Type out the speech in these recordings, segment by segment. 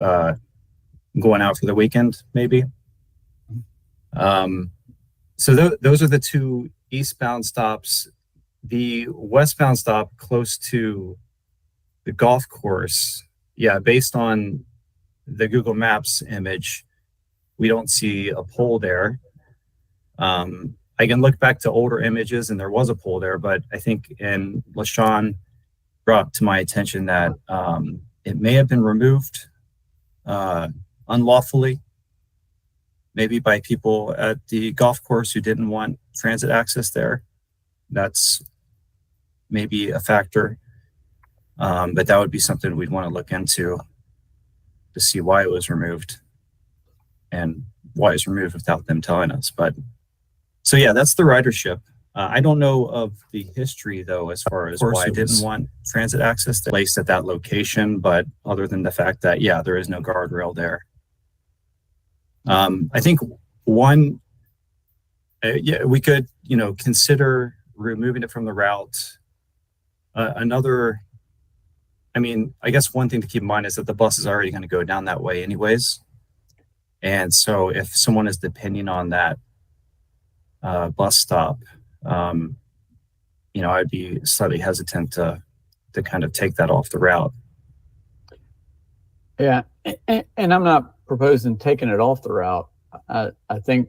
uh, going out for the weekend, maybe. So those are the two eastbound stops. The westbound stop close to the golf course, yeah, based on the Google Maps image, we don't see a pole there. I can look back to older images and there was a pole there, but I think LaShawn brought to my attention that it may have been removed unlawfully, maybe by people at the golf course who didn't want transit access there. That's maybe a factor, but that would be something we'd want to look into to see why it was removed and why it's removed without them telling us. But so yeah, that's the ridership. I don't know of the history though, as far as why I didn't want transit access placed at that location, but other than the fact that, yeah, there is no guardrail there. I think one, yeah, we could, consider removing it from the route. Another, I mean, I guess one thing to keep in mind is that the bus is already going to go down that way anyways. And so if someone is depending on that bus stop, I'd be slightly hesitant to kind of take that off the route. Yeah, and I'm not proposing taking it off the route. I think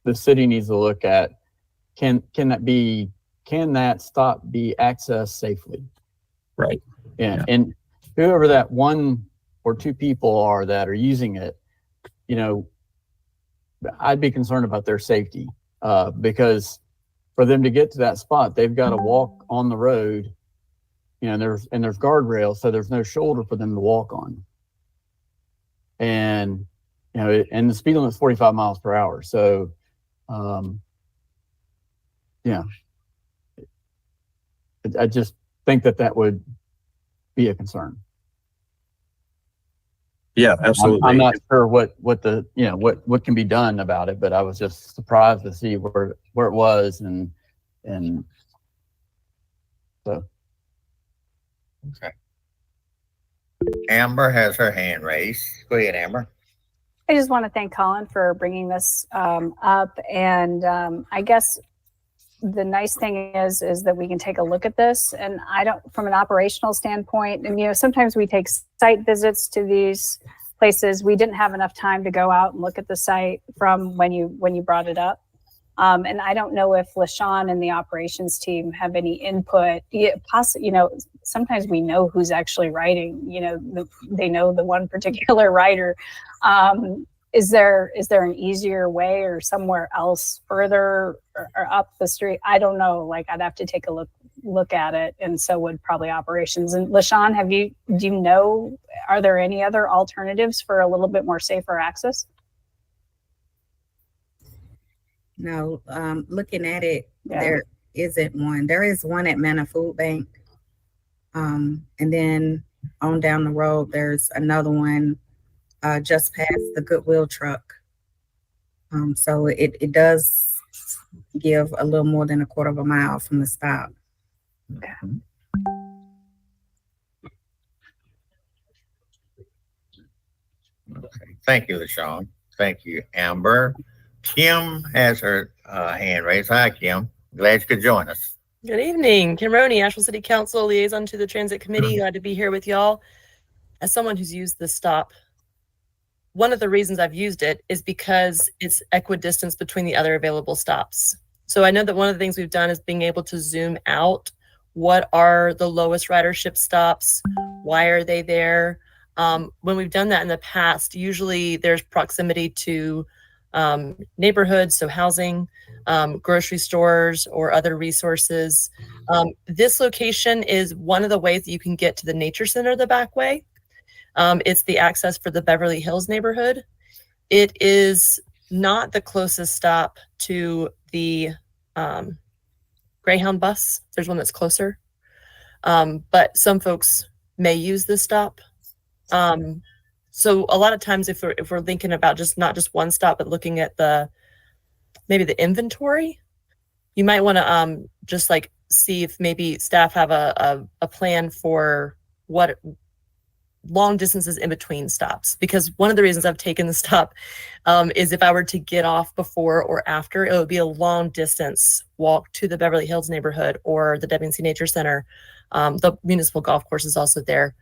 the city needs to look at can that stop be accessed safely? Right. Yeah. And whoever that one or two people are that are using it, I'd be concerned about their safety because for them to get to that spot, they've got to walk on the road, and there's guardrails, so there's no shoulder for them to walk on. And and the speed limit is 45 miles per hour. So, yeah, I just think that would be a concern. Yeah, absolutely. I'm not sure what can be done about it, but I was just surprised to see where it was, and so. Okay. Amber has her hand raised. Go ahead, Amber. I just want to thank Colin for bringing this up, and I guess the nice thing is that we can take a look at this, and I don't, from an operational standpoint, and sometimes we take site visits to these places. We didn't have enough time to go out and look at the site from when you brought it up, and I don't know if LaShawn and the operations team have any input. Sometimes we know who's actually writing. They know the one particular writer. Is there an easier way or somewhere else further or up the street? I don't know. Like, I'd have to take a look at it, and so would probably operations. And LaShawn, are there any other alternatives for a little bit more safer access? No, looking at it, there isn't one. There is one at Manna Food Bank. And then on down the road, there's another one just past the Goodwill truck. So it does give a little more than a quarter of a mile from the stop. Okay. Okay. Thank you, LaShawn. Thank you, Amber. Kim has her hand raised. Hi, Kim. Glad you could join us. Good evening. Kim Roney, Asheville City Council liaison to the Transit Committee. Glad to be here with y'all. As someone who's used this stop, one of the reasons I've used it is because it's equidistance between the other available stops. So I know that one of the things we've done is being able to zoom out. What are the lowest ridership stops? Why are they there? When we've done that in the past, usually there's proximity to neighborhoods, so housing, grocery stores, or other resources. This location is one of the ways that you can get to the nature center the back way. It's the access for the Beverly Hills neighborhood. It is not the closest stop to the Greyhound bus. There's one that's closer, but some folks may use this stop. So a lot of times if we're thinking about not just one stop, but looking at maybe the inventory, you might want to just like see if maybe staff have a plan for what long distances in between stops, because one of the reasons I've taken the stop is if I were to get off before or after, it would be a long distance walk to the Beverly Hills neighborhood or the WNC Nature Center. The municipal golf course is also there.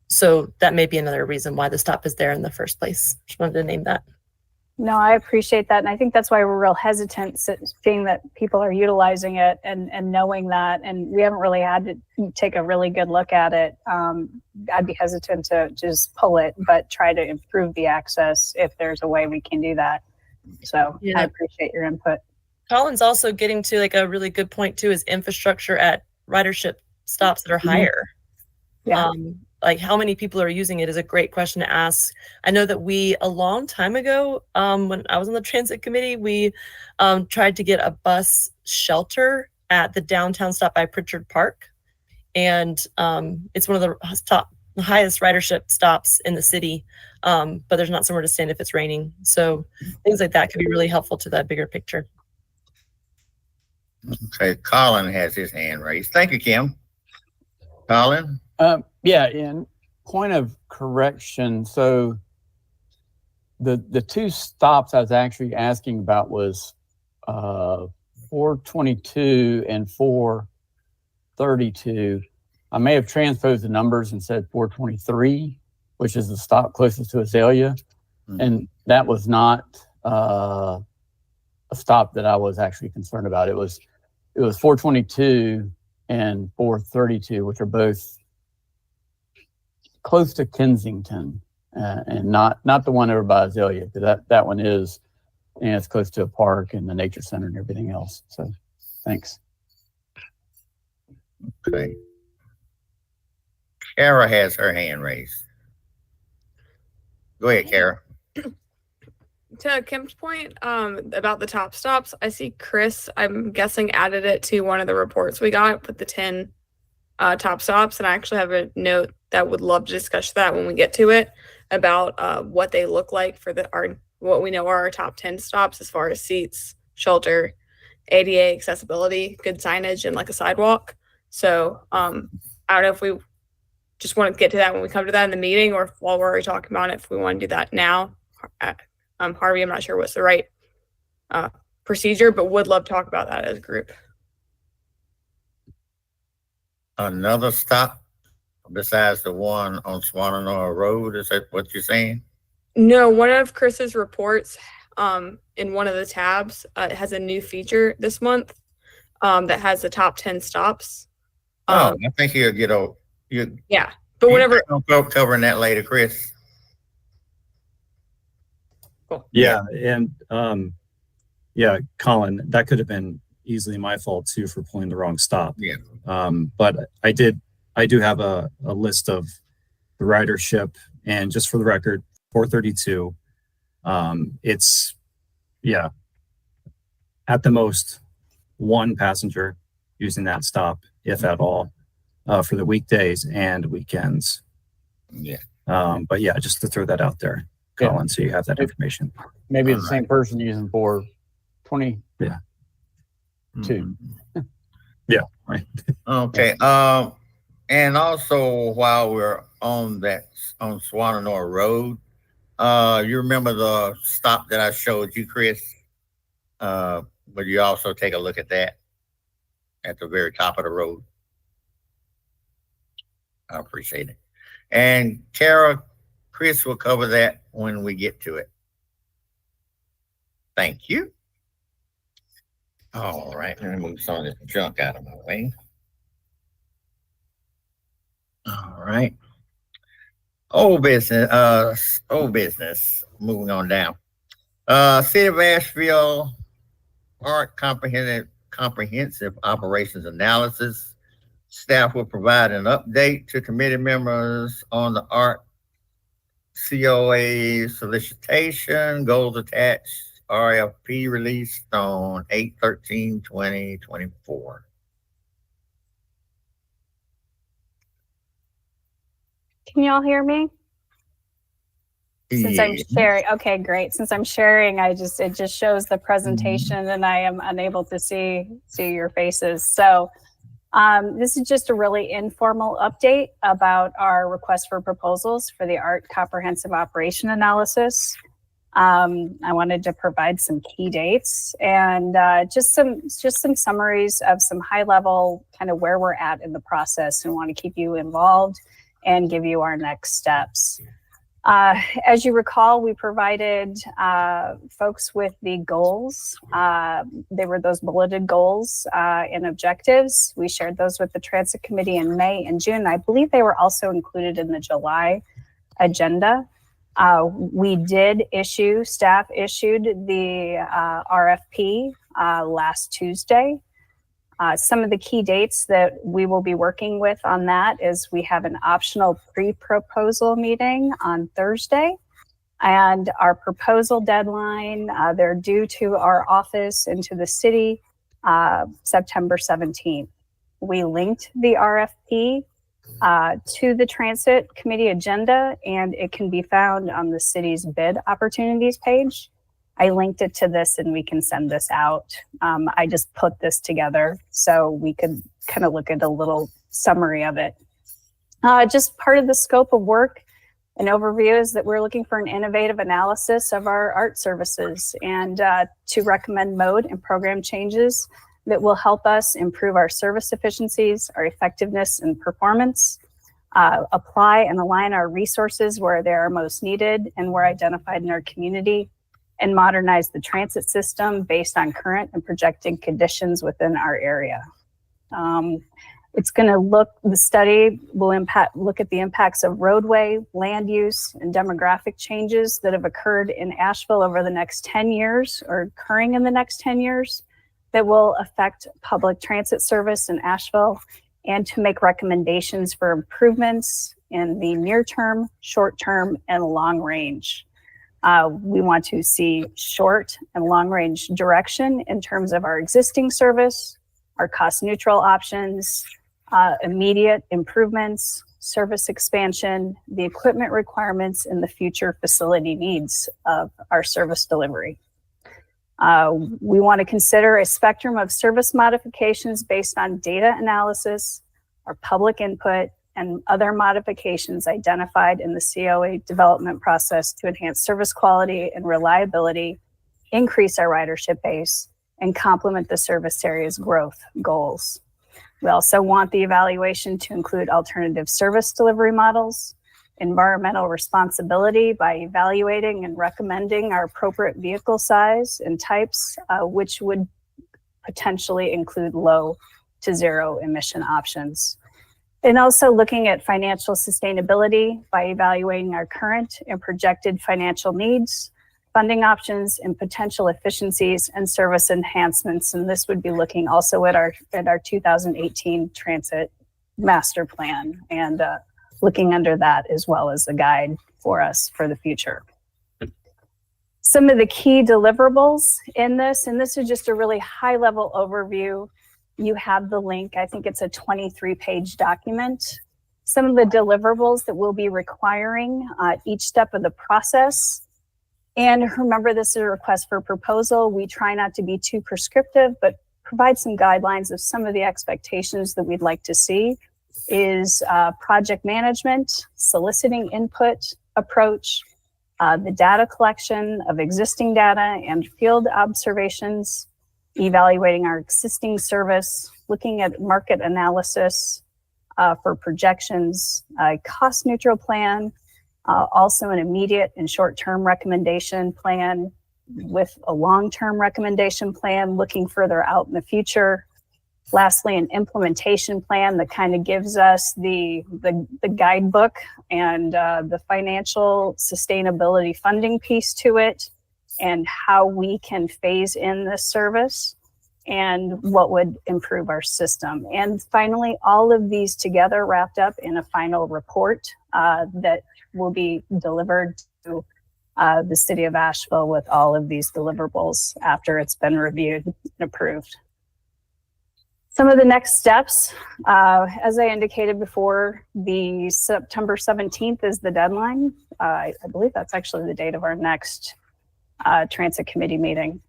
So that may be another reason why the stop is there in the first place. Just wanted to name that. No, I appreciate that. And I think that's why we're real hesitant seeing that people are utilizing it and knowing that. And we haven't really had to take a really good look at it. I'd be hesitant to just pull it, but try to improve the access if there's a way we can do that. So Yeah. I appreciate your input. Colin's also getting to like a really good point too, is infrastructure at ridership stops that are higher. Yeah. Like how many people are using it is a great question to ask. I know that we, a long time ago, when I was on the transit committee, we tried to get a bus shelter at the downtown stop by Pritchard Park. And it's one of the highest ridership stops in the city, but there's not somewhere to stand if it's raining. So things like that could be really helpful to that bigger picture. Okay, Colin has his hand raised. Thank you, Kim. Colin? Yeah, in point of correction, so the two stops I was actually asking about was 422 and 432. I may have transposed the numbers and said 423, which is the stop closest to Azalea. Mhm. And that was not a stop that I was actually concerned about. It was 422 and 432, which are both close to Kensington, and not the one over by Azalea, because that one is, and it's close to a park and the nature center and everything else. So, thanks. Okay. Kara has her hand raised. Go ahead, Kara. To Kim's point about the top stops, I see Chris, I'm guessing, added it to one of the reports we got with the 10 top stops. And I actually have a note that would love to discuss that when we get to it, about what they look like for what we know are our top 10 stops as far as seats, shelter, ADA accessibility, good signage, and like a sidewalk. So I don't know if we just want to get to that when we come to that in the meeting, or while we're already talking about it, if we want to do that now. Harvey, I'm not sure what's the right procedure, but would love to talk about that as a group. Another stop besides the one on Swananoa Road, is that what you're saying? No, one of Chris's reports in one of the tabs has a new feature this month that has the top 10 stops. I think he'll get over. Yeah, but whenever I'll covering that later, Chris. Cool. Yeah. And Colin, that could have been easily my fault too for pulling the wrong stop. Yeah. But I do have a list of the ridership, and just for the record, 432. It's at the most one passenger using that stop, if at all, for the weekdays and weekends. Yeah. But yeah, just to throw that out there, Colin, so you have that information. Maybe the same person using 422. Yeah, right. Okay. And also while we're on Swananoa Road, you remember the stop that I showed you, Chris? But you also take a look at that at the very top of the road. I appreciate it. And Kara, Chris will cover that when we get to it. Thank you. All right, let me move some of this junk out of my way. All right. Old business, moving on down. City of Asheville Art Comprehensive Operations Analysis. Staff will provide an update to committee members on the art COA solicitation, goals attached, RFP released on 8/13/2024. Can y'all hear me? Since I'm Yeah. sharing, okay, great. Since I'm sharing, it just shows the presentation and I am unable to see your faces. So This is just a really informal update about our request for proposals for the ART Comprehensive Operation Analysis. I wanted to provide some key dates and just some summaries of some high level kind of where we're at in the process, and want to keep you involved and give you our next steps. As you recall, we provided folks with the goals. They were those bulleted goals and objectives. We shared those with the Transit Committee in May and June. I believe they were also included in the July agenda. We did staff issued the RFP last Tuesday. Some of the key dates that we will be working with on that is we have an optional pre-proposal meeting on Thursday, and our proposal deadline, they're due to our office and to the city September 17th. We linked the RFP to the Transit Committee agenda, and it can be found on the city's bid opportunities page. I linked it to this and we can send this out. I just put this together so we could kind of look at a little summary of it. Just part of the scope of work, an overview is that we're looking for an innovative analysis of our ART services and to recommend mode and program changes that will help us improve our service efficiencies, our effectiveness and performance, apply and align our resources where they are most needed and were identified in our community, and modernize the transit system based on current and projected conditions within our area. It's going to the study will look at the impacts of roadway, land use, and demographic changes that have occurred in Asheville over the next 10 years or occurring in the next 10 years that will affect public transit service in Asheville, and to make recommendations for improvements in the near term, short term, and long range. We want to see short and long range direction in terms of our existing service, our cost neutral options, immediate improvements, service expansion, the equipment requirements, and the future facility needs of our service delivery. We want to consider a spectrum of service modifications based on data analysis, our public input, and other modifications identified in the COA development process to enhance service quality and reliability, increase our ridership base, and complement the service area's growth goals. We also want the evaluation to include alternative service delivery models, environmental responsibility by evaluating and recommending our appropriate vehicle size and types, which would potentially include low to zero emission options. And also looking at financial sustainability by evaluating our current and projected financial needs, funding options, and potential efficiencies and service enhancements. And this would be looking also at our 2018 transit master plan and looking under that as well as a guide for us for the future. Some of the key deliverables in this, and this is just a really high level overview. You have the link. I think it's a 23-page document. Some of the deliverables that we'll be requiring each step of the process. And remember, this is a request for proposal. We try not to be too prescriptive, but provide some guidelines of some of the expectations that we'd like to see is project management, soliciting input approach, the data collection of existing data and field observations, evaluating our existing service, looking at market analysis for projections, a cost neutral plan, also an immediate and short-term recommendation plan with a long-term recommendation plan looking further out in the future. Lastly, an implementation plan that kind of gives us the guidebook and the financial sustainability funding piece to it, and how we can phase in this service and what would improve our system. And finally, all of these together wrapped up in a final report that will be delivered to the city of Asheville with all of these deliverables after it's been reviewed and approved. Some of the next steps, as I indicated before, the September 17th is the deadline. I believe that's actually the date of our next Transit Committee meeting.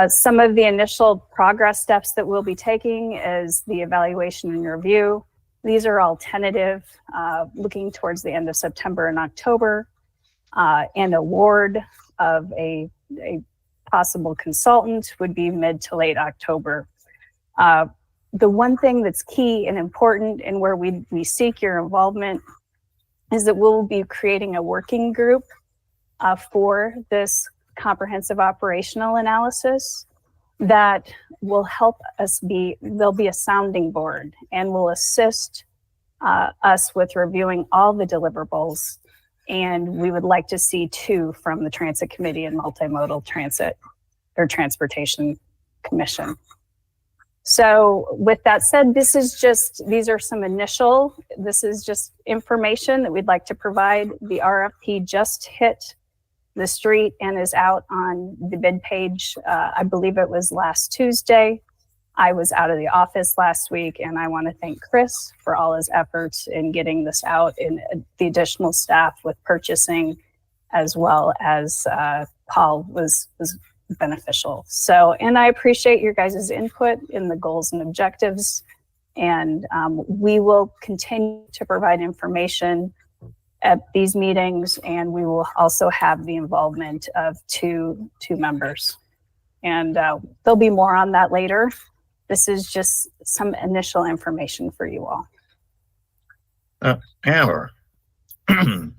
Some of the initial progress steps that we'll be taking is the evaluation and review. These are all tentative, looking towards the end of September and October, and award of a possible consultant would be mid to late October. The one thing that's key and important and where we seek your involvement is that we'll be creating a working group for this comprehensive operational analysis that will help us there'll be a sounding board and will assist us with reviewing all the deliverables. And we would like to see 2 from the Transit Committee and Multimodal Transit or Transportation Commission. So with that said, this is just information that we'd like to provide. The RFP just hit the street and is out on the bid page. I believe it was last Tuesday. I was out of the office last week, and I want to thank Chris for all his efforts in getting this out, and the additional staff with purchasing, as well as Paul was beneficial. So, and I appreciate your guys' input in the goals and objectives, and we will continue to provide information at these meetings, and we will also have the involvement of two members. And there'll be more on that later. This is just some initial information for you all. Amber. Amber,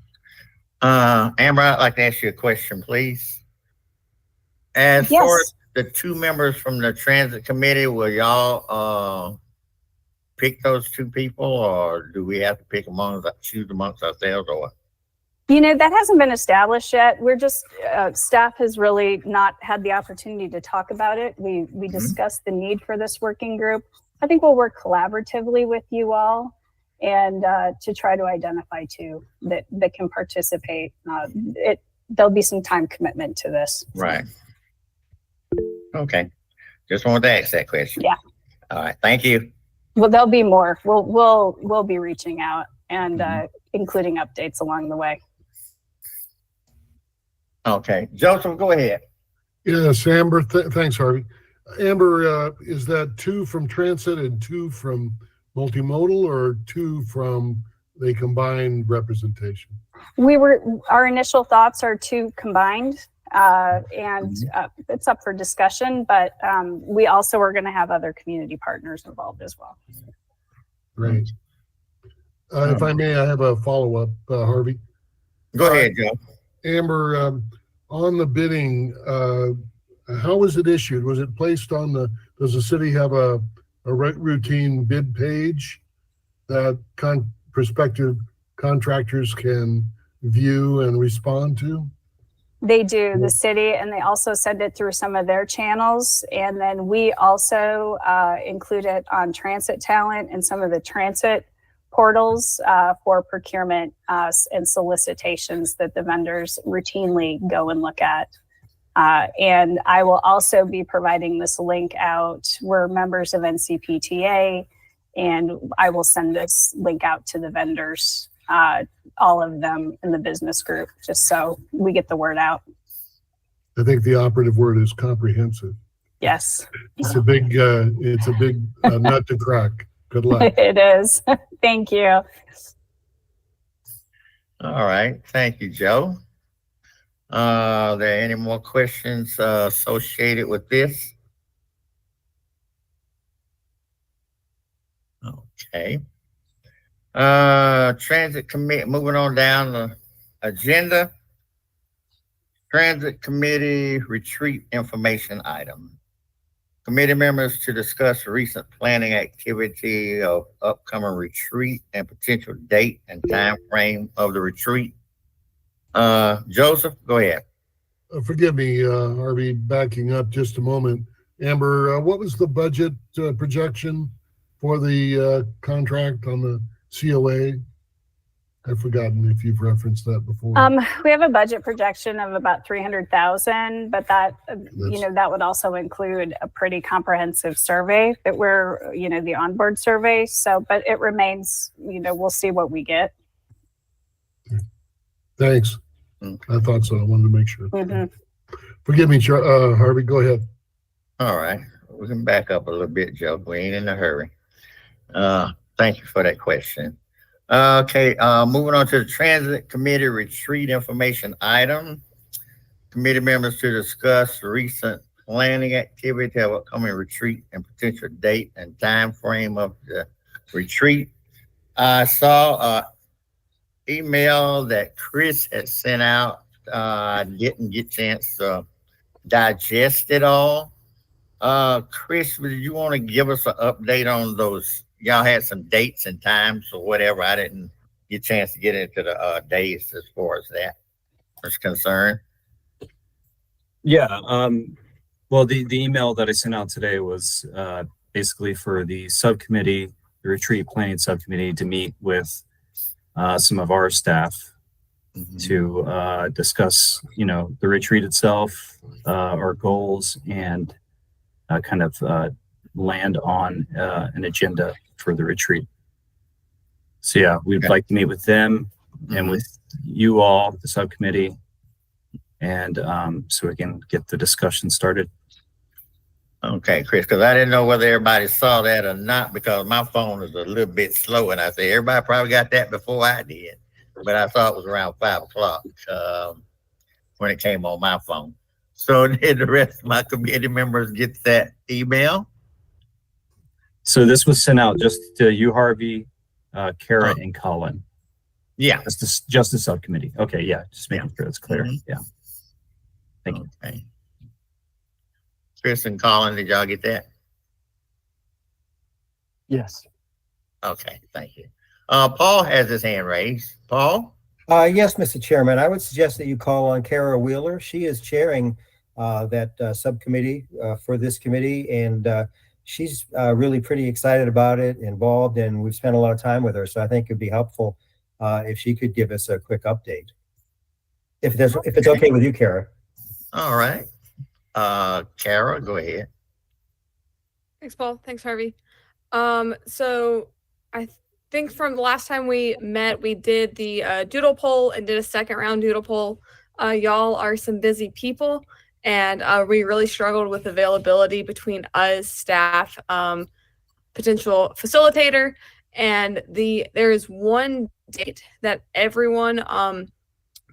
I'd like to ask you a question, please. As Yes. far as the 2 members from the transit committee, will y'all pick those 2 people, or do we have to choose amongst ourselves, or what? You know, that hasn't been established yet. We're just, staff has really not had the opportunity to talk about it. We discussed the need for this working group. I think we'll work collaboratively with you all and to try to identify 2 that can participate. There'll be some time commitment to this. Right. Okay. Just wanted to ask that question. Yeah. All right. Thank you. Well, there'll be more. We'll be reaching out and including updates along the way. Okay. Joseph, go ahead. Yes, Amber, thanks, Harvey. Amber, is that 2 from transit and 2 from multimodal, or 2 from the combined representation? Our initial thoughts are 2 combined, and it's up for discussion, but we also are going to have other community partners involved as well. Great. If I may, I have a follow-up, Harvey. Go ahead, Joe. Amber, on the bidding, how was it issued? Was it placed on does the city have a routine bid page that prospective contractors can view and respond to? They do, the city, and they also send it through some of their channels. And then we also include it on Transit Talent and some of the transit portals for procurement and solicitations that the vendors routinely go and look at. And I will also be providing this link out. We're members of NCPTA, and I will send this link out to the vendors, all of them in the business group, just so we get the word out. I think the operative word is comprehensive. Yes. It's a big nut to crack. Good luck. It is. Thank you. All right. Thank you, Joe. Are there any more questions associated with this? Okay. Transit committee, moving on down the agenda. Transit committee retreat information item. Committee members to discuss recent planning activity of upcoming retreat and potential date and time frame of the retreat. Joseph, go ahead. Forgive me, Harvey, backing up just a moment. Amber, what was the budget projection for the contract on the COA? I've forgotten if you've referenced that before. We have a budget projection of about 300,000, but that, that would also include a pretty comprehensive survey that the onboard survey. So, but it remains, we'll see what we get. Thanks. I thought so. I wanted to make sure. Mm-hmm. Forgive me, Harvey, go ahead. All right. We can back up a little bit, Joe. We ain't in a hurry. Thank you for that question. Okay, moving on to the Transit Committee Retreat Information item. Committee members to discuss recent planning activity of upcoming retreat and potential date and time frame of the retreat. I saw an email that Chris had sent out. I didn't get a chance to digest it all. Chris, did you want to give us an update on those? Y'all had some dates and times or whatever. I didn't get a chance to get into the days as far as that is concerned. Yeah. Well, the email that I sent out today was basically for the subcommittee, the retreat planning subcommittee, to meet with some of our staff to discuss, the retreat itself, our goals, and kind of land on an agenda for the retreat. So yeah, we'd like to meet with them and with you all, the subcommittee, and so we can get the discussion started. Okay, Chris, because I didn't know whether everybody saw that or not because my phone is a little bit slow, and I said everybody probably got that before I did, but I thought it was around 5:00 when it came on my phone. So did the rest of my committee members get that email? So this was sent out just to you, Harvey, Kara, and Colin. Yeah. Just the subcommittee. Okay, yeah, just making sure it's clear. Yeah. Thank you. Okay. Chris and Colin, did y'all get that? Yes. Okay, thank you. Paul has his hand raised. Paul? Yes, Mr. Chairman, I would suggest that you call on Kara Wheeler. She is chairing that subcommittee for this committee, and she's really pretty excited about it, involved, and we've spent a lot of time with her. So I think it'd be helpful if she could give us a quick update. If it's okay with you, Kara. All right. Kara, go ahead. Thanks, Paul. Thanks, Harvey. So I think from the last time we met, we did the doodle poll and did a second round doodle poll. Y'all are some busy people, and we really struggled with availability between us, staff, potential facilitator, and there is one date that everyone,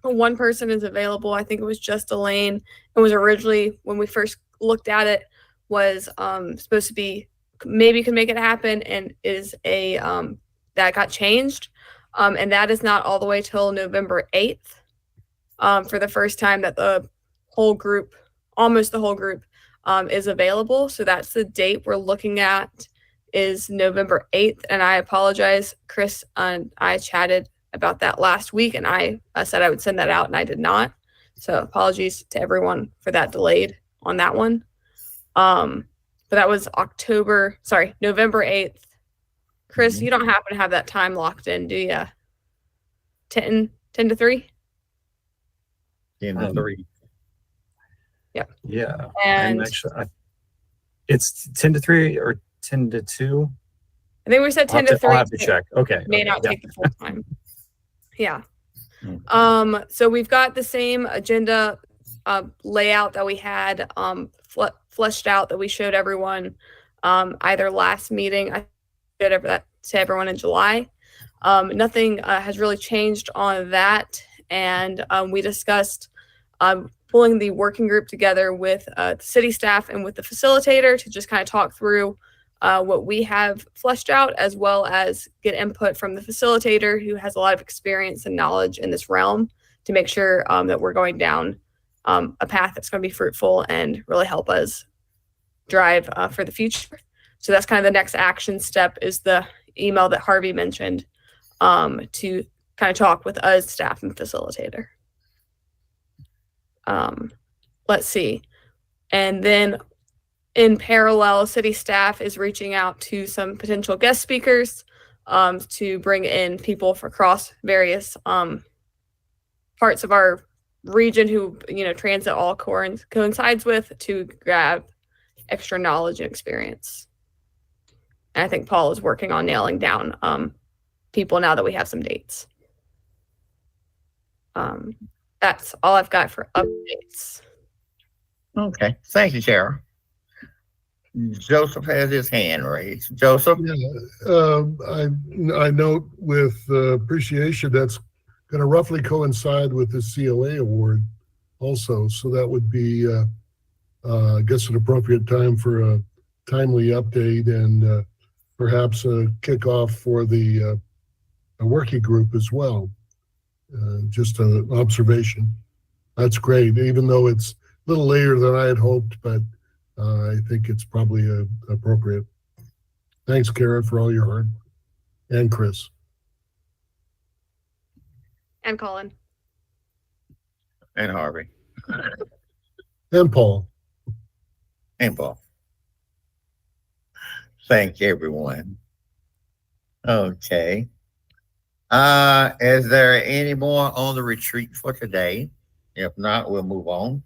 one person is available. I think it was just Elaine. It was originally, when we first looked at it, was supposed to be maybe could make it happen, and is a that got changed, and that is not all the way till November 8th, for the first time that the whole group, almost the whole group, is available. So that's the date we're looking at, is November 8th. And I apologize, Chris and I chatted about that last week, and I said I would send that out, and I did not. So apologies to everyone for that delayed on that one. But that was November 8th. Chris, you don't happen to have that time locked in, do you? 10 to 3? 10 to 3. Yep. Yeah. And actually, it's 10 to 3 or 10 to 2. I think we said 10 to 3. I'll have to check. Okay. May not take the full time. Yeah. So we've got the same agenda layout that we had fleshed out that we showed everyone either last meeting. I showed that to everyone in July. Nothing has really changed on that, and we discussed pulling the working group together with the city staff and with the facilitator to just kind of talk through what we have fleshed out, as well as get input from the facilitator, who has a lot of experience and knowledge in this realm, to make sure that we're going down a path that's going to be fruitful and really help us drive for the future. So that's kind of the next action step, is the email that Harvey mentioned, to kind of talk with us, staff, and facilitator. Let's see. And then in parallel, city staff is reaching out to some potential guest speakers to bring in people from across various parts of our region who, transit all coincides with, to grab extra knowledge and experience. And I think Paul is working on nailing down people now that we have some dates. That's all I've got for updates. Okay. Thank you, Kara. Joseph has his hand raised. Joseph? Yeah, I note with appreciation that's going to roughly coincide with the COA award also. So that would be, I guess, an appropriate time for a timely update and perhaps a kickoff for the a working group as well. Just an observation. That's great, even though it's a little later than I had hoped, but I think it's probably appropriate. Thanks, Kara, for all your hard, and Chris. And Colin. And Harvey. And Paul. And Paul. Thank everyone. Okay. Is there any more on the retreat for today? If not, we'll move on.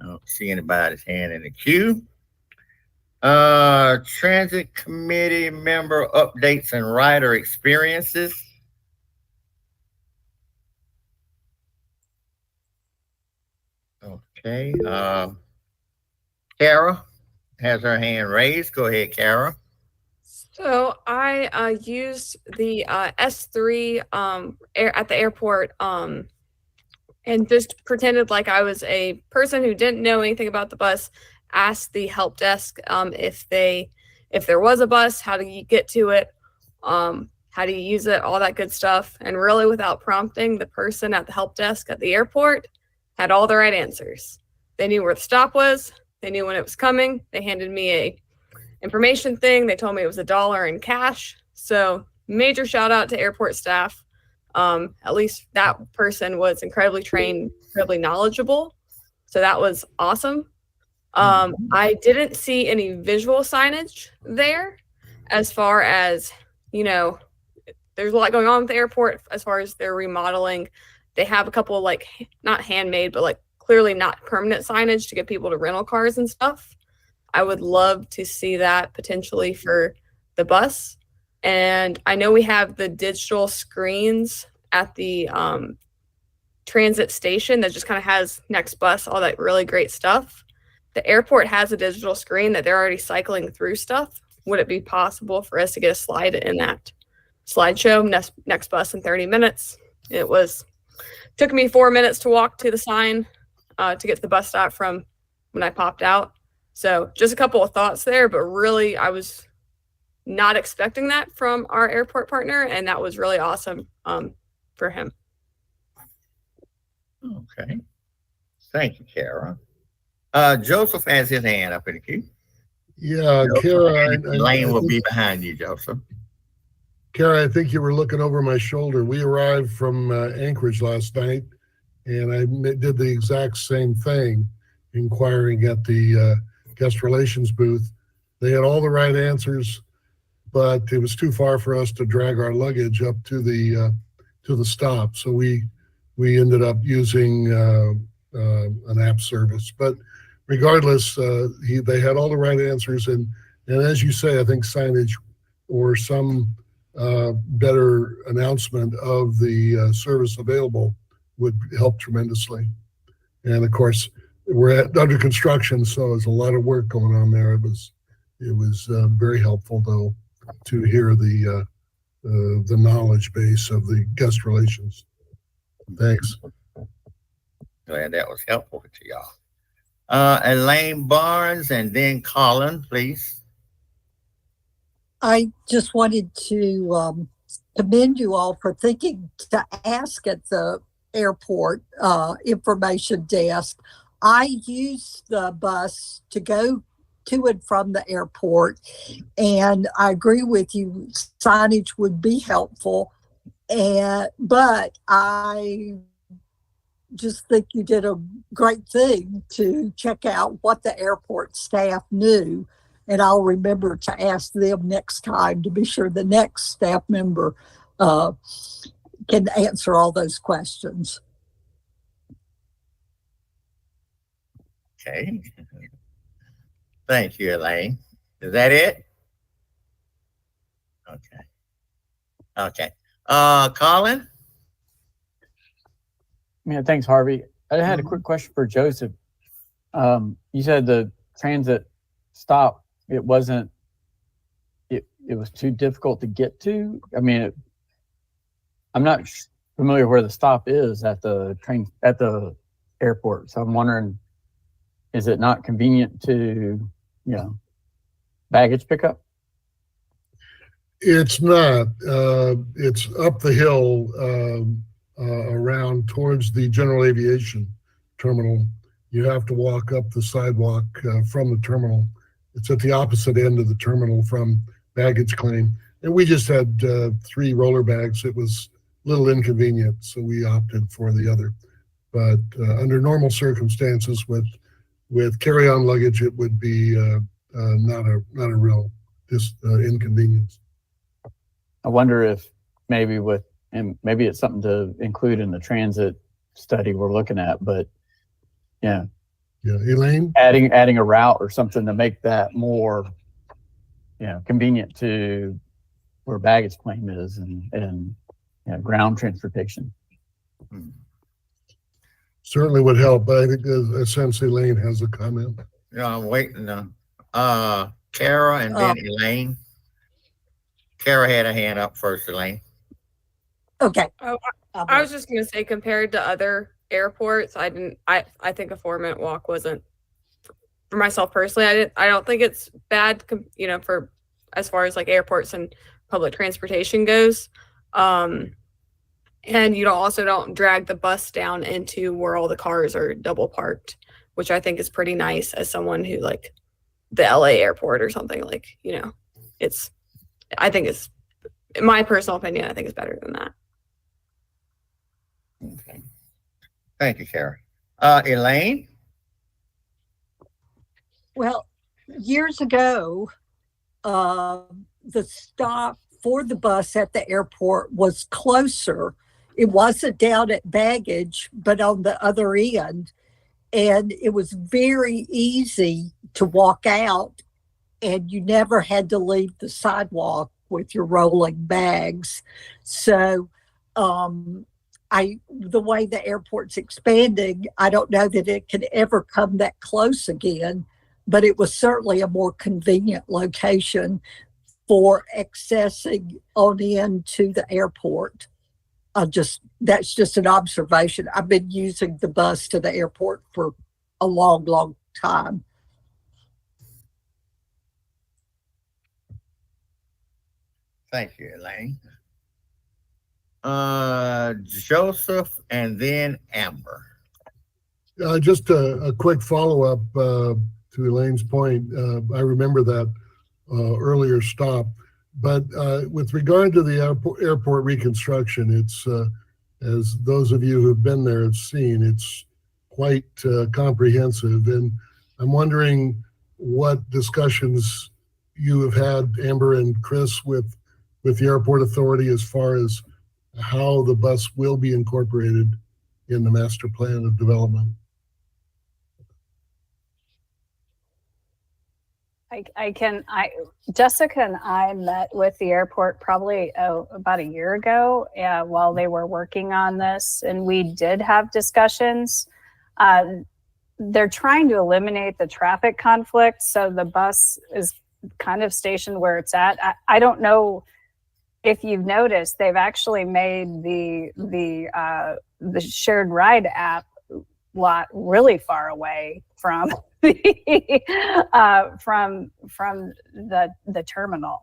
I don't see anybody's hand in the queue. Transit committee member updates and rider experiences. Okay. Kara has her hand raised. Go ahead, Kara. So I used the S3 at the airport and just pretended like I was a person who didn't know anything about the bus. Asked the help desk if there was a bus, how do you get to it, how do you use it, all that good stuff. And really, without prompting, the person at the help desk at the airport had all the right answers. They knew where the stop was. They knew when it was coming. They handed me a information thing. They told me it was $1 in cash. So major shout out to airport staff. At least that person was incredibly trained, incredibly knowledgeable. So that was awesome. I didn't see any visual signage there as far as, there's a lot going on with the airport as far as their remodeling. They have a couple like not handmade, but like clearly not permanent signage to get people to rental cars and stuff. I would love to see that potentially for the bus. And I know we have the digital screens at the transit station that just kind of has next bus, all that really great stuff. The airport has a digital screen that they're already cycling through stuff. Would it be possible for us to get a slide in that slideshow, next bus in 30 minutes? Took me 4 minutes to walk to the sign to get to the bus stop from when I popped out. So just a couple of thoughts there, but really I was not expecting that from our airport partner, and that was really awesome for him. Okay. Thank you, Kara. Joseph has his hand up in the queue. Yeah, Joseph, Kara. Lane will be behind you, Joseph. Kara, I think you were looking over my shoulder. We arrived from Anchorage last night, and I did the exact same thing, inquiring at the guest relations booth. They had all the right answers, but it was too far for us to drag our luggage up to the stop. So we ended up using an app service. But regardless, they had all the right answers, and as you say, I think signage or some better announcement of the service available would help tremendously. And of course, we're under construction, so there's a lot of work going on there. It was very helpful though to hear the knowledge base of the guest relations. Thanks. Glad that was helpful to y'all. Elaine Barnes and then Colin, please. I just wanted to commend you all for thinking to ask at the airport information desk. I use the bus to go to and from the airport, and I agree with you, signage would be helpful, but I just think you did a great thing to check out what the airport staff knew, and I'll remember to ask them next time to be sure the next staff member can answer all those questions. Okay. Thank you, Elaine. Is that it? Okay. Okay. Colin? Yeah, thanks, Harvey. I had a quick question for Joseph. You said the transit stop, it wasn't, it was too difficult to get to. I mean, I'm not familiar where the stop is at the airport. So I'm wondering, is it not convenient to, baggage pickup? It's not. It's up the hill around towards the general aviation terminal. You have to walk up the sidewalk from the terminal. It's at the opposite end of the terminal from baggage claim. And we just had 3 roller bags. It was a little inconvenient, so we opted for the other. But under normal circumstances with carry-on luggage, it would be not a real inconvenience. I wonder if maybe maybe it's something to include in the transit study we're looking at, but yeah, Elaine, adding a route or something to make that more, convenient to where baggage claim is and ground transportation. certainly would help, but I think essentially Elaine has a comment. Yeah, I'm waiting. Kara and then Elaine. Kara had a hand up first, Elaine. Okay. I was just gonna say, compared to other airports, I think a 4-minute walk wasn't, for myself personally, I don't think it's bad, for as far as like airports and public transportation goes. And you also don't drag the bus down into where all the cars are double parked, which I think is pretty nice as someone who like the LA airport or something, like, I think it's, in my personal opinion, I think it's better than that. Okay. Thank you, Kara. Elaine? Well, years ago, the stop for the bus at the airport was closer. It wasn't down at baggage, but on the other end. And it was very easy to walk out, and you never had to leave the sidewalk with your rolling bags. So the way the airport's expanding, I don't know that it can ever come that close again, but it was certainly a more convenient location for accessing on into the airport. That's just an observation. I've been using the bus to the airport for a long, long time. Thank you, Elaine. Joseph and then Amber. Just a quick follow-up to Elaine's point. I remember that earlier stop, but with regard to the airport reconstruction, it's as those of you who've been there have seen, it's quite comprehensive. And I'm wondering what discussions you have had, Amber and Chris, with the airport authority as far as how the bus will be incorporated in the master plan of development. Jessica and I met with the airport probably about a year ago while they were working on this, and we did have discussions. They're trying to eliminate the traffic conflict, so the bus is kind of stationed where it's at. I don't know if you've noticed, they've actually made the shared ride app lot really far away from from the terminal,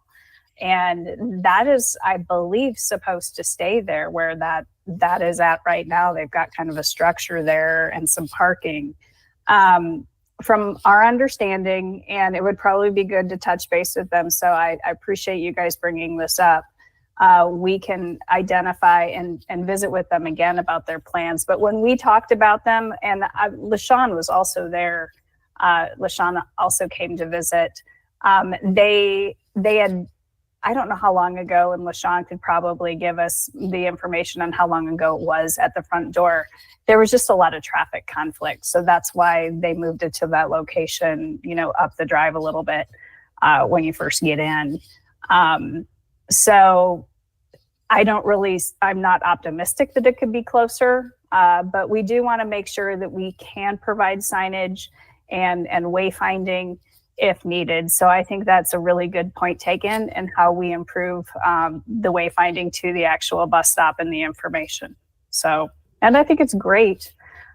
and that is, I believe, supposed to stay there where that is at right now. They've got kind of a structure there and some parking. From our understanding, and it would probably be good to touch base with them, so I appreciate you guys bringing this up. We can identify and visit with them again about their plans. But when we talked about them, and LaShawn was also there, LaShawn also came to visit. They had, I don't know how long ago, and LaShawn could probably give us the information on how long ago it was at the front door. There was just a lot of traffic conflict. So that's why they moved it to that location, up the drive a little bit when you first get in. So I'm not optimistic that it could be closer, but we do want to make sure that we can provide signage and wayfinding if needed. So I think that's a really good point taken, and how we improve the wayfinding to the actual bus stop and the information. So, and I think it's great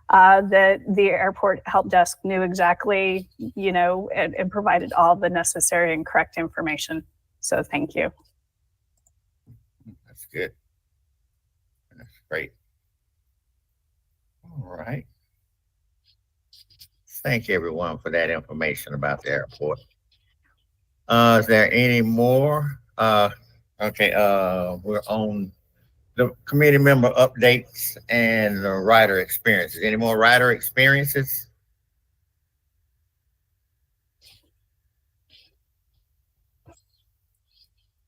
that the airport help desk knew exactly, and provided all the necessary and correct information. So thank you. That's good. That's great. All right. Thank everyone for that information about the airport. Is there any more? Okay, we're on the committee member updates and the rider experiences. Any more rider experiences?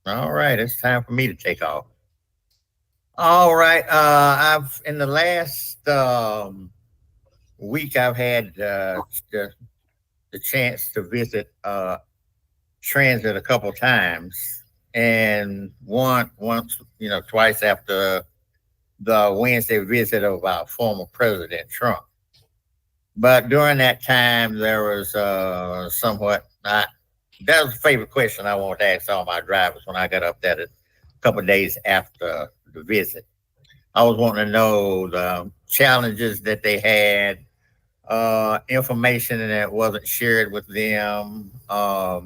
All right, it's time for me to take off. All right, I've in the last week I've had the chance to visit transit a couple times, and once twice after the Wednesday visit of our former President Trump. But during that time, there was somewhat not. That was a favorite question I wanted to ask all my drivers when I got up there a couple of days after the visit. I was wanting to know the challenges that they had, information that wasn't shared with them. I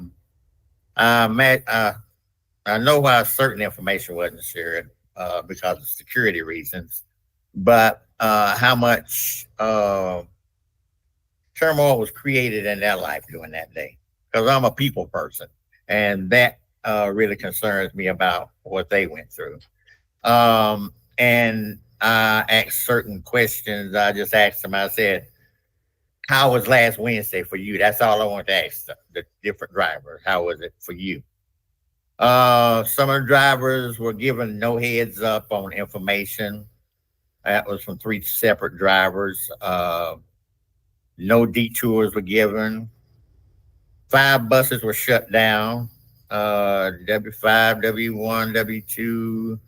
know why certain information wasn't shared because of security reasons, but how much turmoil was created in their life during that day. Because I'm a people person, and that really concerns me about what they went through. And I asked certain questions. I just asked them, I said, how was last Wednesday for you? That's all I wanted to ask the different drivers. How was it for you? Some of the drivers were given no heads up on information. That was from 3 separate drivers. No detours were given. 5 buses were shut down. W5, W1, W2,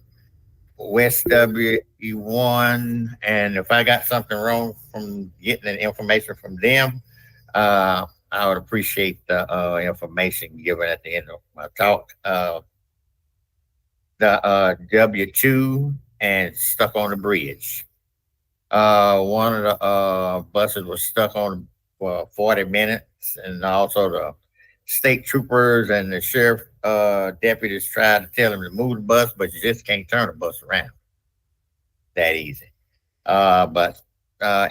West W1. And if I got something wrong from getting the information from them, I would appreciate the information given at the end of my talk. The W2 and stuck on the bridge. One of the buses was stuck on for 40 minutes, and also the state troopers and the sheriff deputies tried to tell him to move the bus, but you just can't turn the bus around that easy. But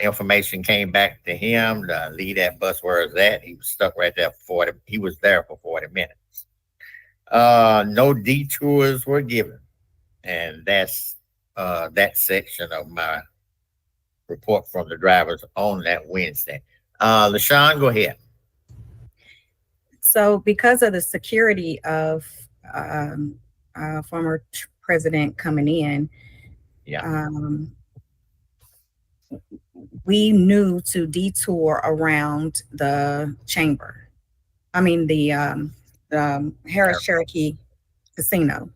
information came back to him to leave that bus where it's at. He was stuck right there for 40. He was there for 40 minutes. No detours were given, and that's that section of my report from the drivers on that Wednesday. LaShawn, go ahead. So because of the security of former president coming in, we knew to detour around the chamber. I mean, the Harris Cherokee Casino.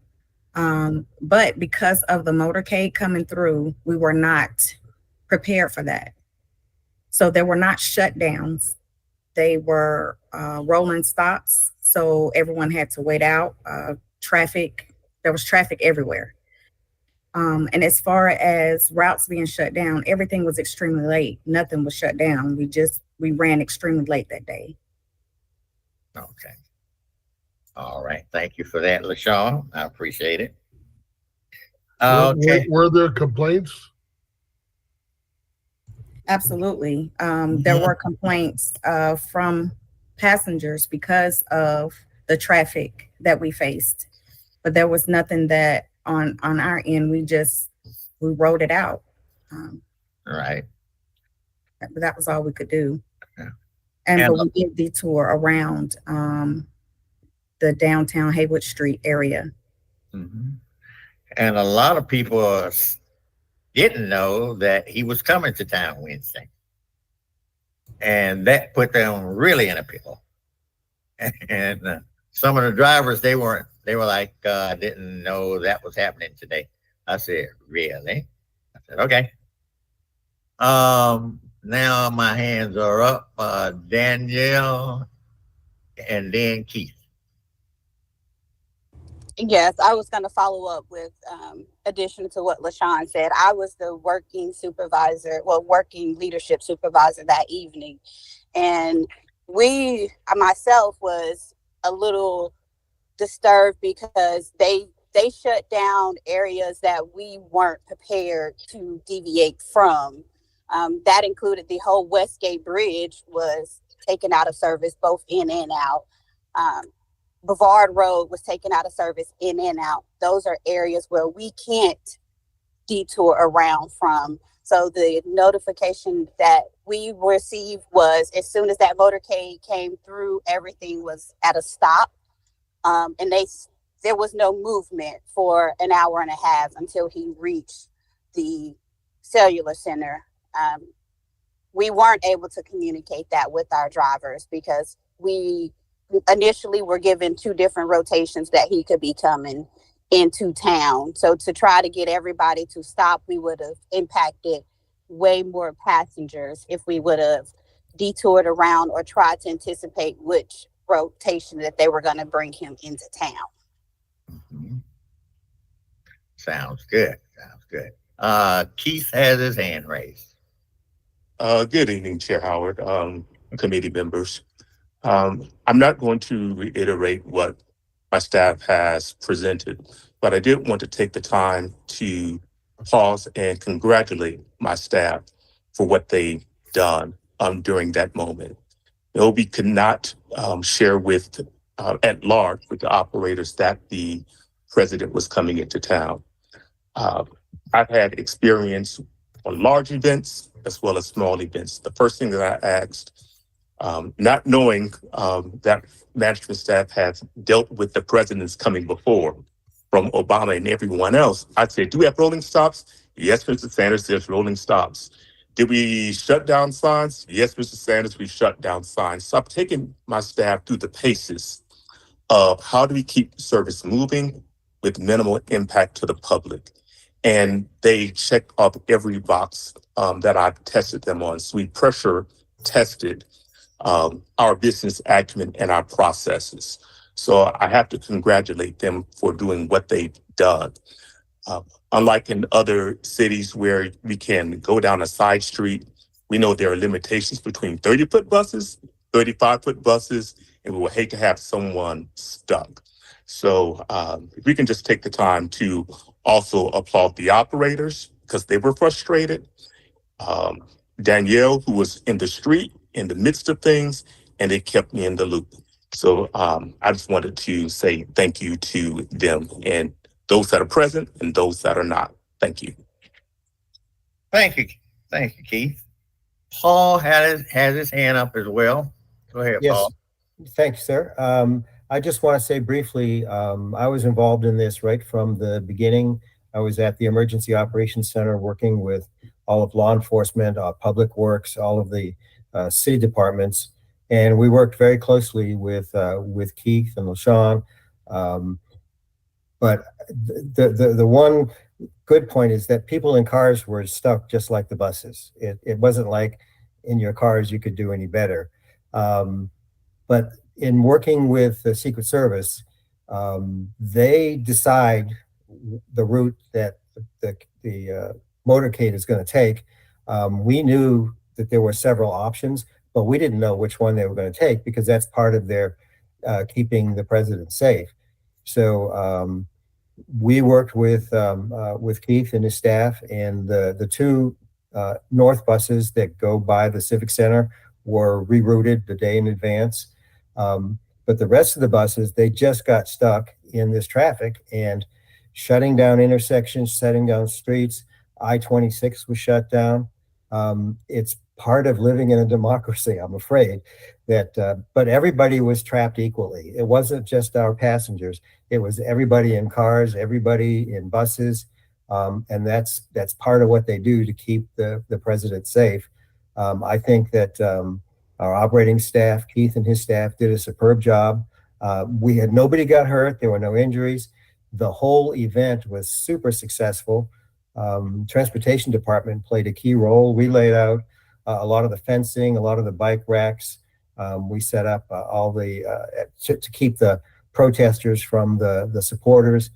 But because of the motorcade coming through, we were not prepared for that. So there were not shutdowns. They were rolling stops. So everyone had to wait out. Traffic, there was traffic everywhere. And as far as routes being shut down, everything was extremely late. Nothing was shut down. We ran extremely late that day. Okay. All right. Thank you for that, LaShawn. I appreciate it. Okay. Were there complaints? Absolutely. There were complaints from passengers because of the traffic that we faced, but there was nothing that on our end. We wrote it out. Right. That was all we could do. Yeah. But we did detour around the downtown Haywood Street area. Mm-hmm. And a lot of people didn't know that he was coming to town Wednesday. And that put them really in a pickle. And some of the drivers, they were like, didn't know that was happening today. I said, really? I said, okay. Now my hands are up. Danielle, and then Keith. Yes, I was going to follow up with addition to what LaShawn said. I was the working leadership supervisor that evening. And myself was a little disturbed because they shut down areas that we weren't prepared to deviate from. That included the whole Westgate Bridge was taken out of service, both in and out. Brevard Road was taken out of service in and out. Those are areas where we can't detour around from. So the notification that we received was as soon as that motorcade came through, everything was at a stop. And there was no movement for an hour and a half until he reached the cellular center. We weren't able to communicate that with our drivers because we initially were given 2 different rotations that he could be coming into town. So to try to get everybody to stop, we would have impacted way more passengers if we would have detoured around or tried to anticipate which rotation that they were going to bring him into town. Mm-hmm. Sounds good. Keith has his hand raised. Good evening, Chair Howard, committee members. I'm not going to reiterate what my staff has presented, but I did want to take the time to pause and congratulate my staff for what they've done during that moment. We could not share with at large with the operators that the president was coming into town. I've had experience on large events as well as small events. The first thing that I asked, not knowing that management staff has dealt with the presidents coming before, from Obama and everyone else, I said, do we have rolling stops? Yes, Mr. Sanders, there's rolling stops. Did we shut down signs? Yes, Mr. Sanders, we shut down signs. So I've taken my staff through the paces of how do we keep service moving with minimal impact to the public. And they check off every box that I've tested them on. So we pressure tested our business acumen and our processes. So I have to congratulate them for doing what they've done. Unlike in other cities where we can go down a side street, we know there are limitations between 30-foot buses, 35-foot buses, and we would hate to have someone stuck. So if we can just take the time to also applaud the operators because they were frustrated. Danielle, who was in the street, in the midst of things, and they kept me in the loop. So I just wanted to say thank you to them and those that are present and those that are not. Thank you. Thank you, Keith. Paul has his hand up as well. Go ahead, Yes. Paul. Thank you, sir. I just want to say briefly, I was involved in this right from the beginning. I was at the Emergency Operations Center working with all of law enforcement, public works, all of the city departments, and we worked very closely with Keith and LaShawn. But the one good point is that people in cars were stuck just like the buses. It wasn't like in your cars you could do any better. But in working with the Secret Service, they decide the route that the motorcade is going to take. We knew that there were several options, but we didn't know which one they were going to take because that's part of their keeping the president safe. So we worked with Keith and his staff, and the 2 north buses that go by the Civic Center were rerouted the day in advance. But the rest of the buses, they just got stuck in this traffic and shutting down intersections, shutting down streets. I-26 was shut down. It's part of living in a democracy, I'm afraid, that but everybody was trapped equally. It wasn't just our passengers. It was everybody in cars, everybody in buses. And that's part of what they do to keep the president safe. I think that our operating staff, Keith and his staff, did a superb job. We had nobody got hurt. There were no injuries. The whole event was super successful. Transportation department played a key role. We laid out a lot of the fencing, a lot of the bike racks, We set up all the to keep the protesters from the supporters,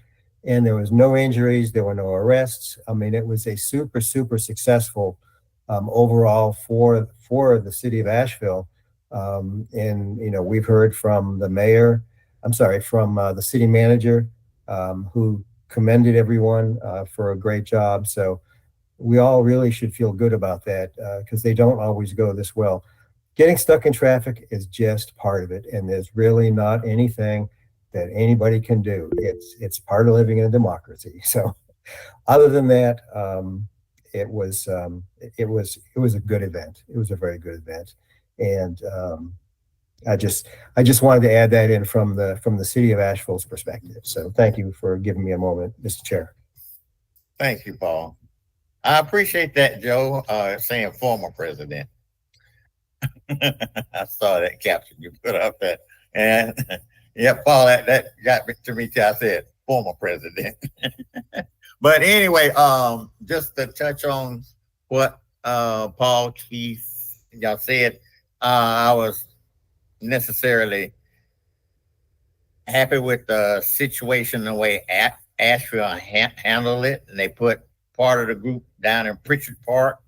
and there was no injuries. There were no arrests. I mean, it was a super successful overall for the city of Asheville. And we've heard from the mayor. I'm sorry, from the city manager, who commended everyone for a great job. So we all really should feel good about that, because they don't always go this well. Getting stuck in traffic is just part of it, and there's really not anything that anybody can do. It's part of living in a democracy. So other than that, it was a good event. It was a very good event, and I just wanted to add that in from the city of Asheville's perspective. So thank you for giving me a moment, Mr. Chair. Thank you, Paul. I appreciate that, Joe, saying former president. I saw that caption you put up there. And yeah, Paul, that got to me too. I said former president. But anyway, just to touch on what Paul, Keith, y'all said, I was necessarily happy with the situation, the way Asheville handled it. And they put part of the group down in Pritchard Park.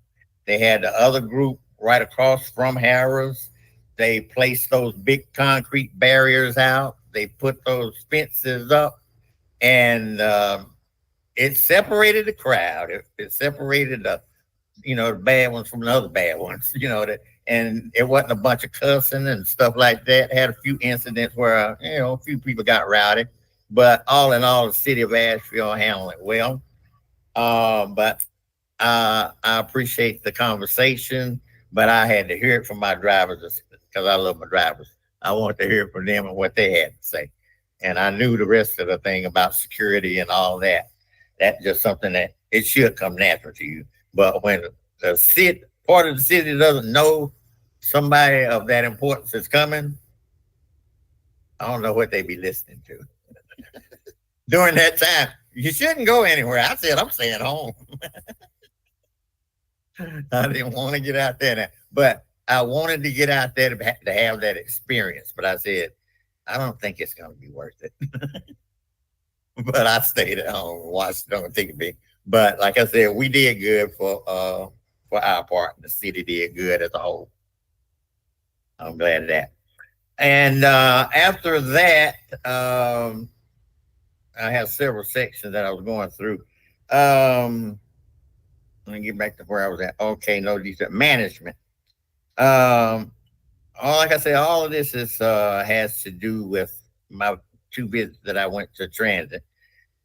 They had the other group right across from Harrah's. They placed those big concrete barriers out. They put those fences up, and it separated the crowd. It separated the bad ones from the other bad ones. And it wasn't a bunch of cussing and stuff like that. Had a few incidents where a few people got rowdy, but all in all, the city of Asheville handled it well. But I appreciate the conversation, but I had to hear it from my drivers because I love my drivers. I want to hear from them and what they had to say. And I knew the rest of the thing about security and all that. That's just something that it should come natural to you. But when the city, part of the city doesn't know somebody of that importance is coming, I don't know what they be listening to. During that time, you shouldn't go anywhere. I said, I'm staying home. I didn't want to get out there, but I wanted to get out there to have that experience. But I said, I don't think it's going to be worth it. But I stayed at home and watched. Don't think it be. But like I said, we did good for our part. The city did good as a whole. I'm glad of that. And after that, I have several sections that I was going through. Let me get back to where I was at. Okay, no decent management. Like I said, all of this is has to do with my 2 visits that I went to transit.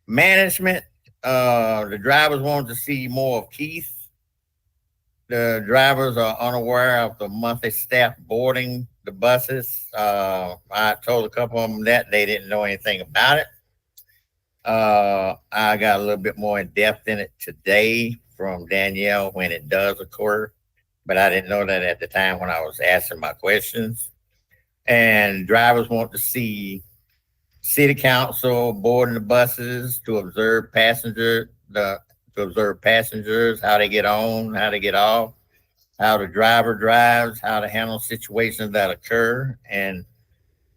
Management, the drivers wanted to see more of Keith. The drivers are unaware of the monthly staff boarding the buses. I told a couple of them that they didn't know anything about it. I got a little bit more in depth in it today from Danielle when it does occur, but I didn't know that at the time when I was asking my questions. And drivers want to see city council boarding the buses to observe passengers, how they get on, how they get off, how the driver drives, how to handle situations that occur, and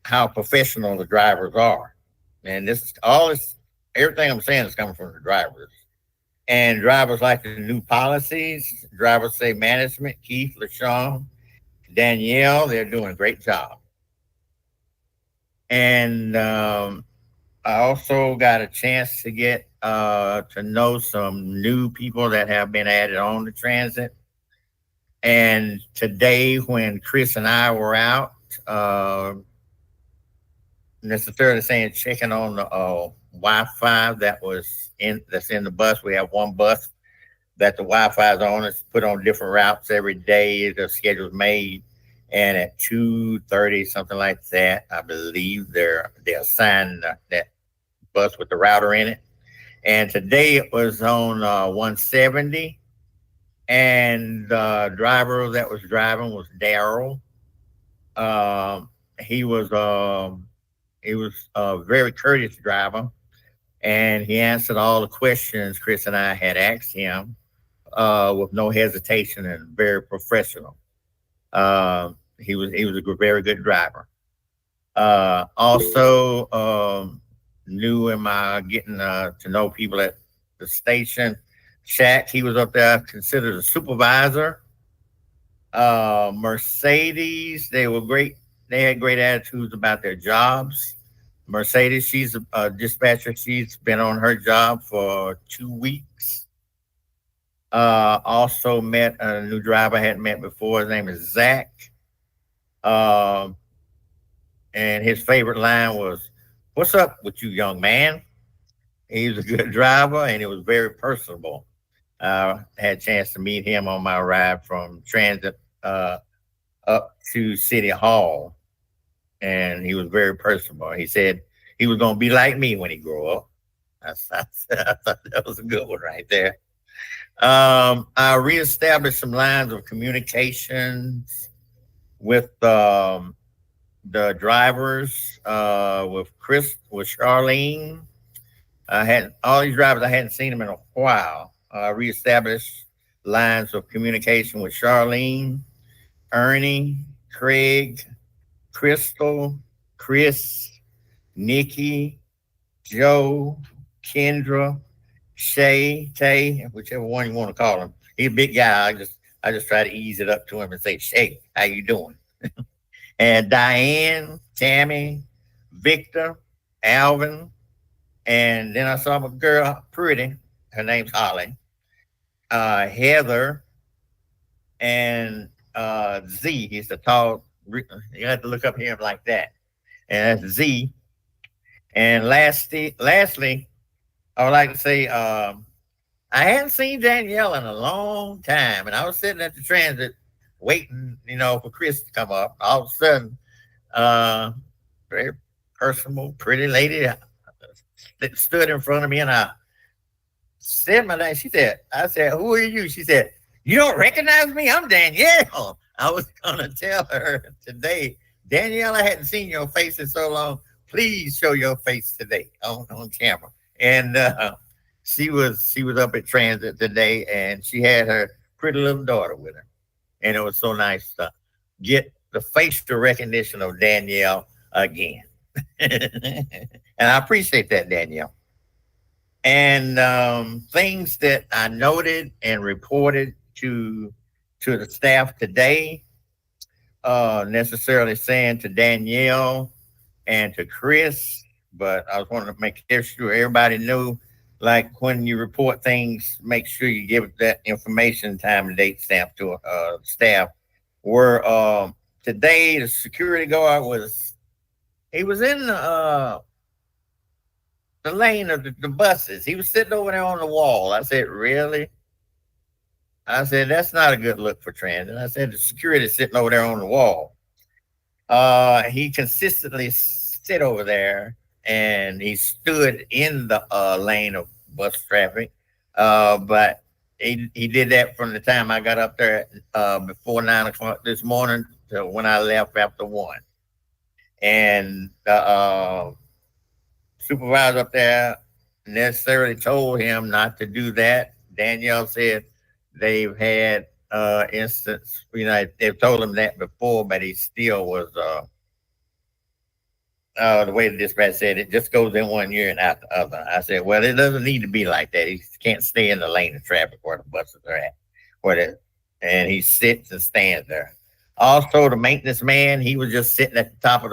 how professional the drivers are. And everything I'm saying is coming from the drivers. And drivers like the new policies. Drivers say management, Keith, LaShawn, Danielle, they're doing a great job. And I also got a chance to get to know some new people that have been added on to transit. And today, when Chris and I were out, necessarily saying checking on the Wi-Fi that's in the bus. We have one bus that the Wi-Fi is on. It's put on different routes every day. The schedule's made, and at 2:30, something like that, I believe they assign that bus with the router in it. And today it was on 170, and the driver that was driving was Daryl. He was a very courteous driver, and he answered all the questions Chris and I had asked him with no hesitation and very professional. he was a very good driver. Also, knew him getting to know people at the station. Shaq, he was up there considered a supervisor. Mercedes, they were great. They had great attitudes about their jobs. Mercedes, she's a dispatcher. She's been on her job for 2 weeks. Also met a new driver I hadn't met before. His name is Zach. And his favorite line was, "What's up with you, young man?" He was a good driver and he was very personable. I had a chance to meet him on my ride from transit up to City Hall, and he was very personable. He said he was going to be like me when he grew up. I thought that was a good one right there. I reestablished some lines of communications with the drivers, with Chris, with Charlene. I had all these drivers. I hadn't seen them in a while. Reestablished lines of communication with Charlene, Ernie, Craig, Crystal, Chris, Nikki, Joe, Kendra, Shay, Tay, whichever one you want to call him. He's a big guy. I just try to ease it up to him and say, "Shay, how you doing?" And Diane, Tammy, Victor, Alvin, and then I saw my girl, Pretty. Her name's Holly. Heather, and Z. He's the tall. You have to look up him like that. And that's Z. And lastly, I would like to say I hadn't seen Danielle in a long time, and I was sitting at the transit waiting, for Chris to come up. All of a sudden, very personable, pretty lady stood in front of me, and I said my name. I said, "Who are you?" She said, "You don't recognize me? I'm Danielle." I was gonna tell her today, "Danielle, I hadn't seen your face in so long. Please show your face today on camera." And she was up at transit today, and she had her pretty little daughter with her, and it was so nice to get the facial recognition of Danielle again. And I appreciate that, Danielle. And things that I noted and reported to the staff today, necessarily saying to Danielle and to Chris, but I was wanting to make sure everybody knew, like when you report things, make sure you give that information, time and date stamp to staff. Where today the security guard was in the lane of the buses. He was sitting over there on the wall. I said, "Really?" I said, "That's not a good look for transit." I said, "The security is sitting over there on the wall." He consistently sit over there, and he stood in the lane of bus traffic. But he did that from the time I got up there before 9 o'clock this morning to when I left after 1. And supervisor up there necessarily told him not to do that. Danielle said they've had instance, they've told him that before, but he still was the way the dispatch said, it just goes in one ear and out the other. I said, "Well, it doesn't need to be like that. He can't stay in the lane of traffic where the buses are at, and he sits and stands there." Also, the maintenance man, he was just sitting at the top of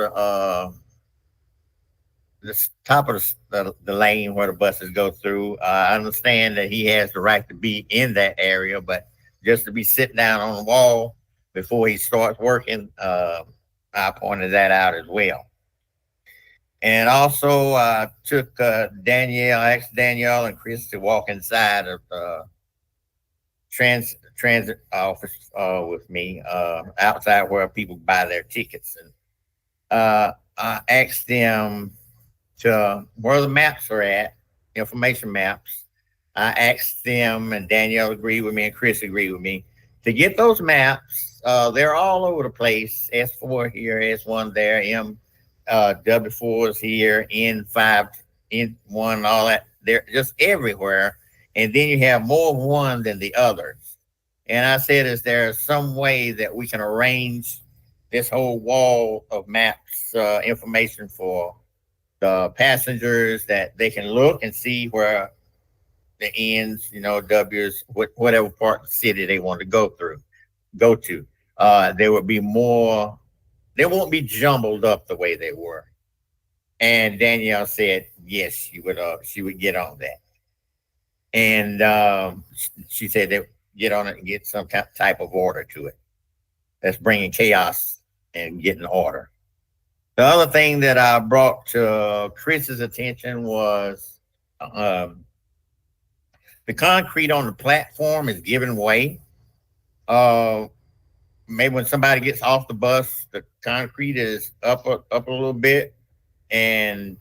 the lane where the buses go through. I understand that he has the right to be in that area, but just to be sitting down on the wall before he starts working, I pointed that out as well. And also, I took asked Danielle and Chris to walk inside of the transit office with me, outside where people buy their tickets. And I asked them to where the maps are at, information maps. I asked them, and Danielle agreed with me, and Chris agreed with me, to get those maps. They're all over the place. S4 here, S1 there, W4 is here, N5, N1, all that. They're just everywhere. And then you have more of one than the others. And I said, is there some way that we can arrange this whole wall of maps, information for the passengers that they can look and see where the ends, W's, whatever part of the city they want to go to. There would be more, they won't be jumbled up the way they were. And Danielle said, yes, she would get on that. And she said they would get on it and get some type of order to it. That's bringing chaos and getting order. The other thing that I brought to Chris's attention was the concrete on the platform is giving way. Maybe when somebody gets off the bus, the concrete is up a little bit and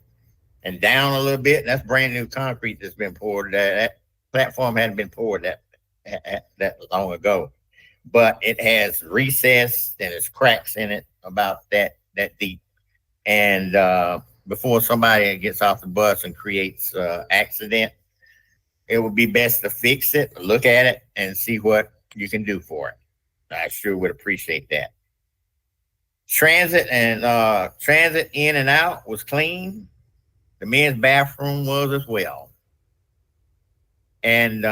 down a little bit. That's brand new concrete that's been poured. That platform hadn't been poured that long ago, but it has recessed and there's cracks in it about that deep. And before somebody gets off the bus and creates accident, it would be best to fix it, look at it, and see what you can do for it. I sure would appreciate that. Transit in and out was clean. The men's bathroom was as well. And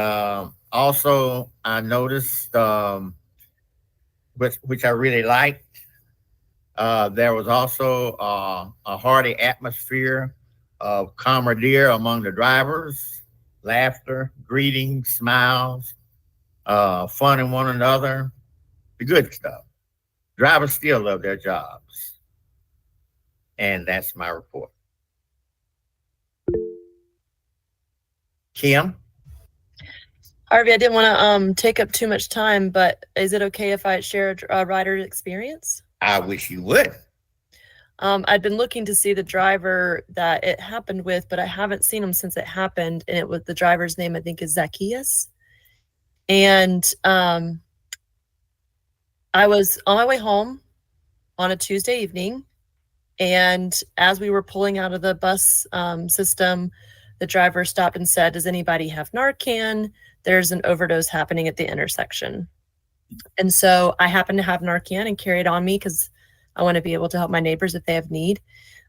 also I noticed, which I really liked, there was also a hearty atmosphere of camaraderie among the drivers, laughter, greetings, smiles, fun in one another, the good stuff. Drivers still love their jobs. And that's my report. Kim? Harvey, I didn't want to take up too much time, but is it okay if I share a rider experience? I wish you would. I'd been looking to see the driver that it happened with, but I haven't seen him since it happened. And it was the driver's name, I think, is Zacchaeus. And I was on my way home on a Tuesday evening. And as we were pulling out of the bus system, the driver stopped and said, "Does anybody have Narcan? There's an overdose happening at the intersection." And so I happened to have Narcan and carry it on me because I want to be able to help my neighbors if they have need.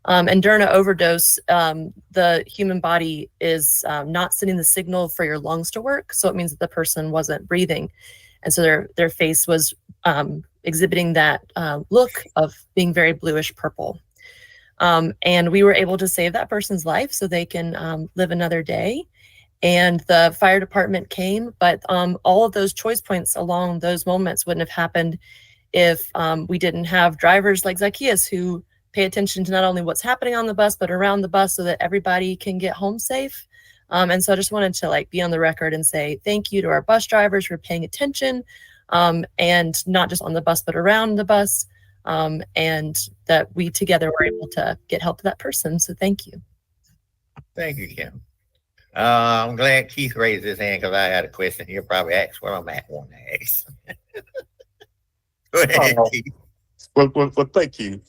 And during an overdose, the human body is not sending the signal for your lungs to work. So it means that the person wasn't breathing. And so their face was exhibiting that look of being very bluish purple. And we were able to save that person's life so they can live another day. And the fire department came, but all of those choice points along those moments wouldn't have happened if we didn't have drivers like Zacchaeus who pay attention to not only what's happening on the bus, but around the bus so that everybody can get home safe. And so I just wanted to be on the record and say thank you to our bus drivers for paying attention, and not just on the bus, but around the bus, and that we together were able to get help to that person. So thank you. Thank you, Kim. I'm glad Keith raised his hand because I had a question. He'll probably ask what I'm at one to ask. Go ahead, Keith. Well, thank you.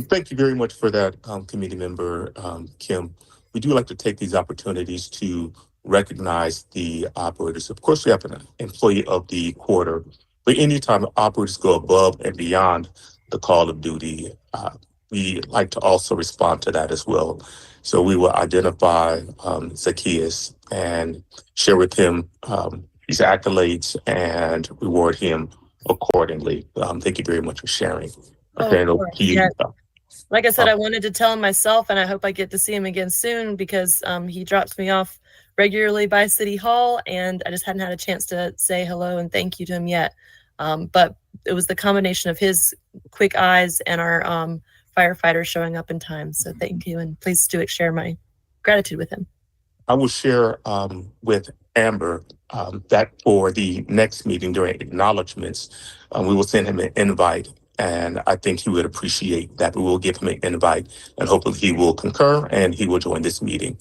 Thank you very much for that, committee member, Kim. We do like to take these opportunities to recognize the operators. Of course, we have an employee of the quarter, but anytime operators go above and beyond the call of duty, we like to also respond to that as well. So we will identify Zacchaeus and share with him his accolades and reward him accordingly. Thank you very much for sharing. Okay, over to you. Yeah. Like I said, I wanted to tell him myself, and I hope I get to see him again soon because he drops me off regularly by City Hall, and I just hadn't had a chance to say hello and thank you to him yet. But it was the combination of his quick eyes and our firefighters showing up in time. So thank you, and please do share my gratitude with him. I will share with Amber that for the next meeting during acknowledgements, we will send him an invite. And I think he would appreciate that. We will give him an invite and hopefully he will concur and he will join this meeting.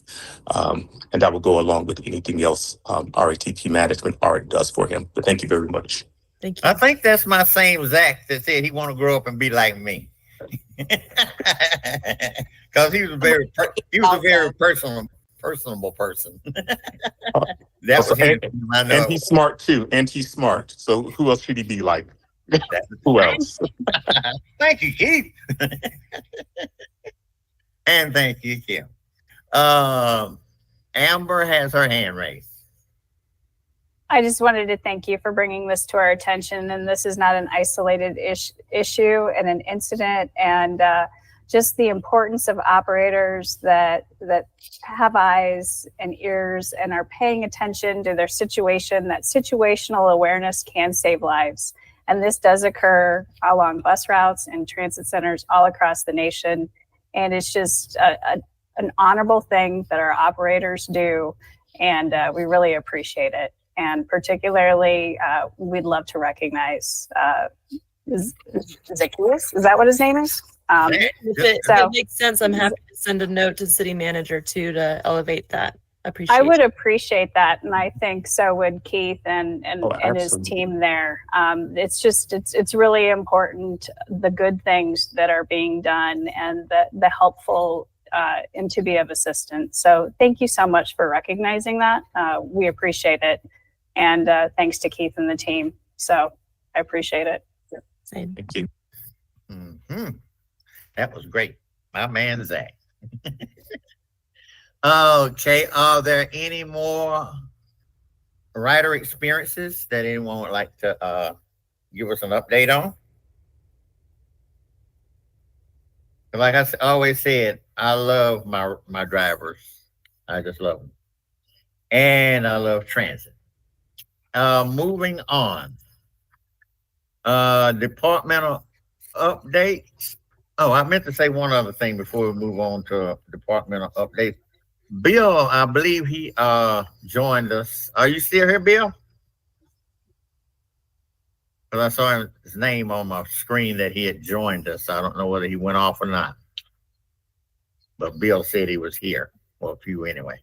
And that will go along with anything else RATP management already does for him. But thank you very much. Thank you. I think that's my same Zach that said he want to grow up and be like me. Because he was a very personable person. That was him. And he's smart too. And he's smart. So who else should he be like? Who else? Thank you, Keith. And thank you, Kim. Amber has her hand raised. I just wanted to thank you for bringing this to our attention. And this is not an isolated issue and an incident, and just the importance of operators that have eyes and ears and are paying attention to their situation. That situational awareness can save lives. And this does occur along bus routes and transit centers all across the nation. And it's just an honorable thing that our operators do. And we really appreciate it. And particularly, we'd love to recognize Zacchaeus. Is that what his name is? If it makes sense, I'm happy to send a note to the city manager too to elevate that. I would appreciate that, and I think so would Keith and his team there. It's really important, the good things that are being done and the helpful and to be of assistance. So thank you so much for recognizing that. We appreciate it, and thanks to Keith and the team. So I appreciate it. Same. Thank you. Mm-hmm. That was great, my man Zach. Okay, are there any more rider experiences that anyone would like to give us an update on? Like I always said, I love my drivers. I just love them. And I love transit. Moving on. Departmental updates. Oh, I meant to say one other thing before we move on to departmental updates. Bill, I believe he joined us. Are you still here, Bill? Because I saw his name on my screen that he had joined us. I don't know whether he went off or not. But Bill said he was here. Well, a few anyway.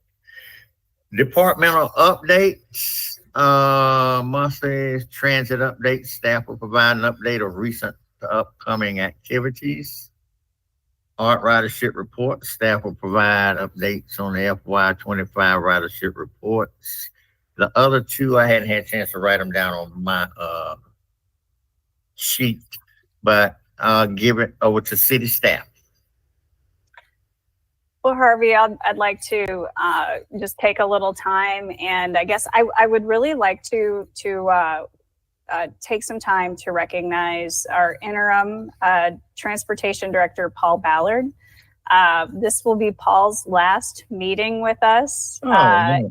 Departmental updates. Monthly transit updates. Staff will provide an update of recent upcoming activities. Art ridership report. Staff will provide updates on the FY25 ridership reports. The other two, I hadn't had a chance to write them down on my sheet, but I'll give it over to city staff. Well, Harvey, I'd like to just take a little time, and I guess I would really like to take some time to recognize our interim transportation director, Paul Ballard. This will be Paul's last meeting with us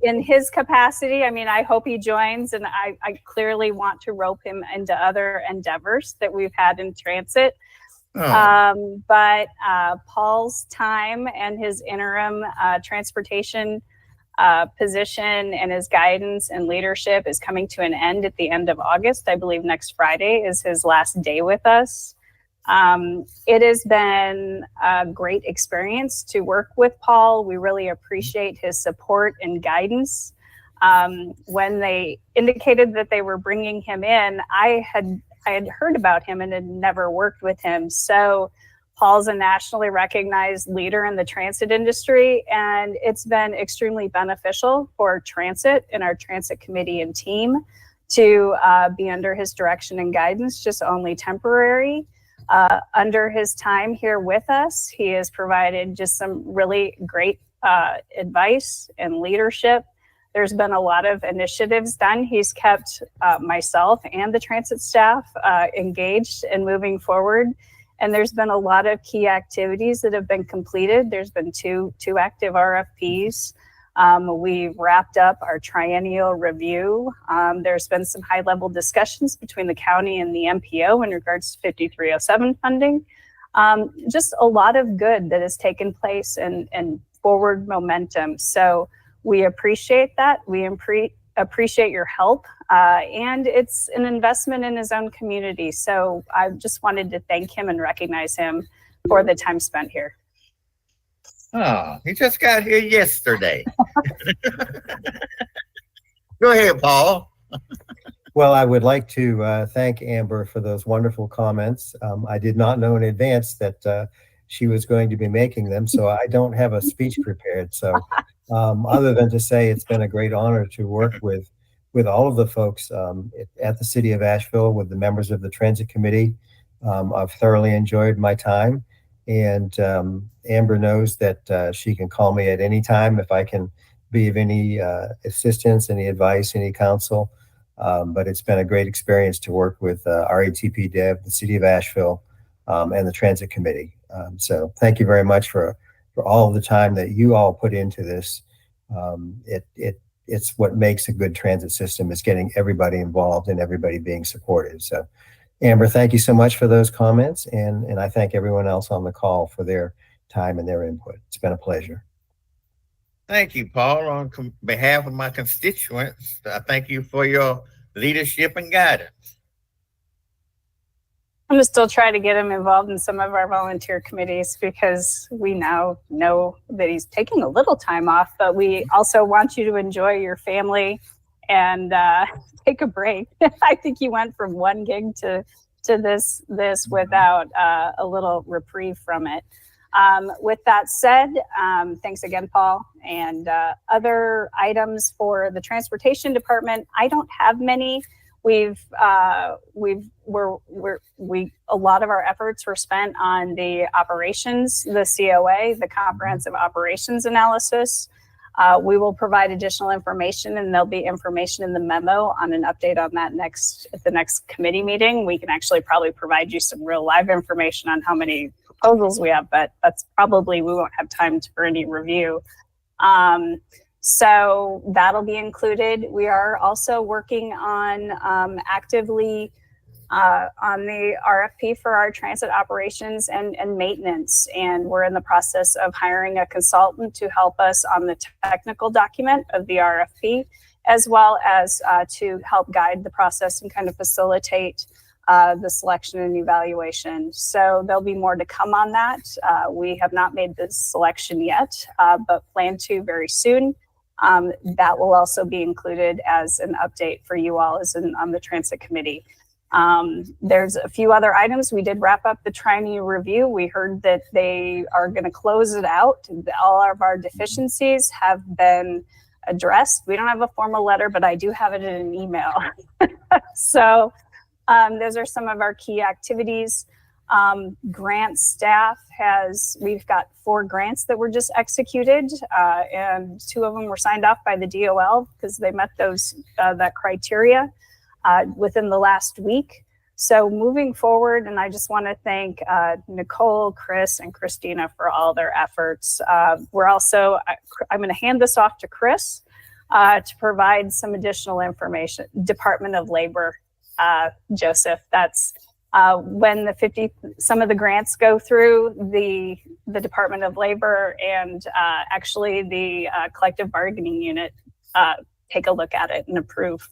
in his capacity. I mean, I hope he joins, and I clearly want to rope him into other endeavors that we've had in transit. But Paul's time and his interim transportation position and his guidance and leadership is coming to an end at the end of August. I believe next Friday is his last day with us. It has been a great experience to work with Paul. We really appreciate his support and guidance. When they indicated that they were bringing him in, I had heard about him and had never worked with him. So Paul's a nationally recognized leader in the transit industry, and it's been extremely beneficial for transit and our transit committee and team to be under his direction and guidance, just only temporary. Under his time here with us, he has provided just some really great advice and leadership. There's been a lot of initiatives done. He's kept myself and the transit staff engaged and moving forward. And there's been a lot of key activities that have been completed. There's been two active RFPs. We've wrapped up our triennial review. There's been some high-level discussions between the county and the MPO in regards to 5307 funding. Just a lot of good that has taken place and forward momentum. So we appreciate that. We appreciate your help. And it's an investment in his own community. So I just wanted to thank him and recognize him for the time spent here. Oh, he just got here yesterday. Go ahead, Paul. Well, I would like to thank Amber for those wonderful comments. I did not know in advance that she was going to be making them, so I don't have a speech prepared. So other than to say it's been a great honor to work with with all of the folks at the City of Asheville, with the members of the Transit Committee. I've thoroughly enjoyed my time, and Amber knows that she can call me at any time if I can be of any assistance, any advice, any counsel. But it's been a great experience to work with RATP Dev, the City of Asheville, and the Transit Committee. So thank you very much for all of the time that you all put into this. It's what makes a good transit system, is getting everybody involved and everybody being supported. So Amber, thank you so much for those comments. And I thank everyone else on the call for their time and their input. It's been a pleasure. Thank you, Paul. On behalf of my constituents, I thank you for your leadership and guidance. I'm gonna still try to get him involved in some of our volunteer committees, because we now know that he's taking a little time off, but we also want you to enjoy your family and take a break. I think he went from one gig to this without a little reprieve from it. With that said, thanks again, Paul. And other items for the transportation department, I don't have many. A lot of our efforts were spent on the operations, the COA, the comprehensive operations analysis. We will provide additional information, and there'll be information in the memo on an update on that at the next committee meeting. We can actually probably provide you some real live information on how many proposals we have, but that's probably, we won't have time for any review. So that'll be included. We are also working on actively on the RFP for our transit operations and maintenance. And we're in the process of hiring a consultant to help us on the technical document of the RFP, as well as to help guide the process and kind of facilitate the selection and evaluation. So there'll be more to come on that. We have not made this selection yet, but plan to very soon. That will also be included as an update for you all on the transit committee. There's a few other items. We did wrap up the triennial review. We heard that they are going to close it out. All of our deficiencies have been addressed. We don't have a formal letter, but I do have it in an email. So those are some of our key activities. Grant staff we've got 4 grants that were just executed, and 2 of them were signed off by the DOL because they met that criteria within the last week. So moving forward, and I just want to thank Nicole, Chris, and Christina for all their efforts. I'm going to hand this off to Chris to provide some additional information. Department of Labor, Joseph, that's when some of the grants go through the Department of Labor, and actually the collective bargaining unit take a look at it and approve,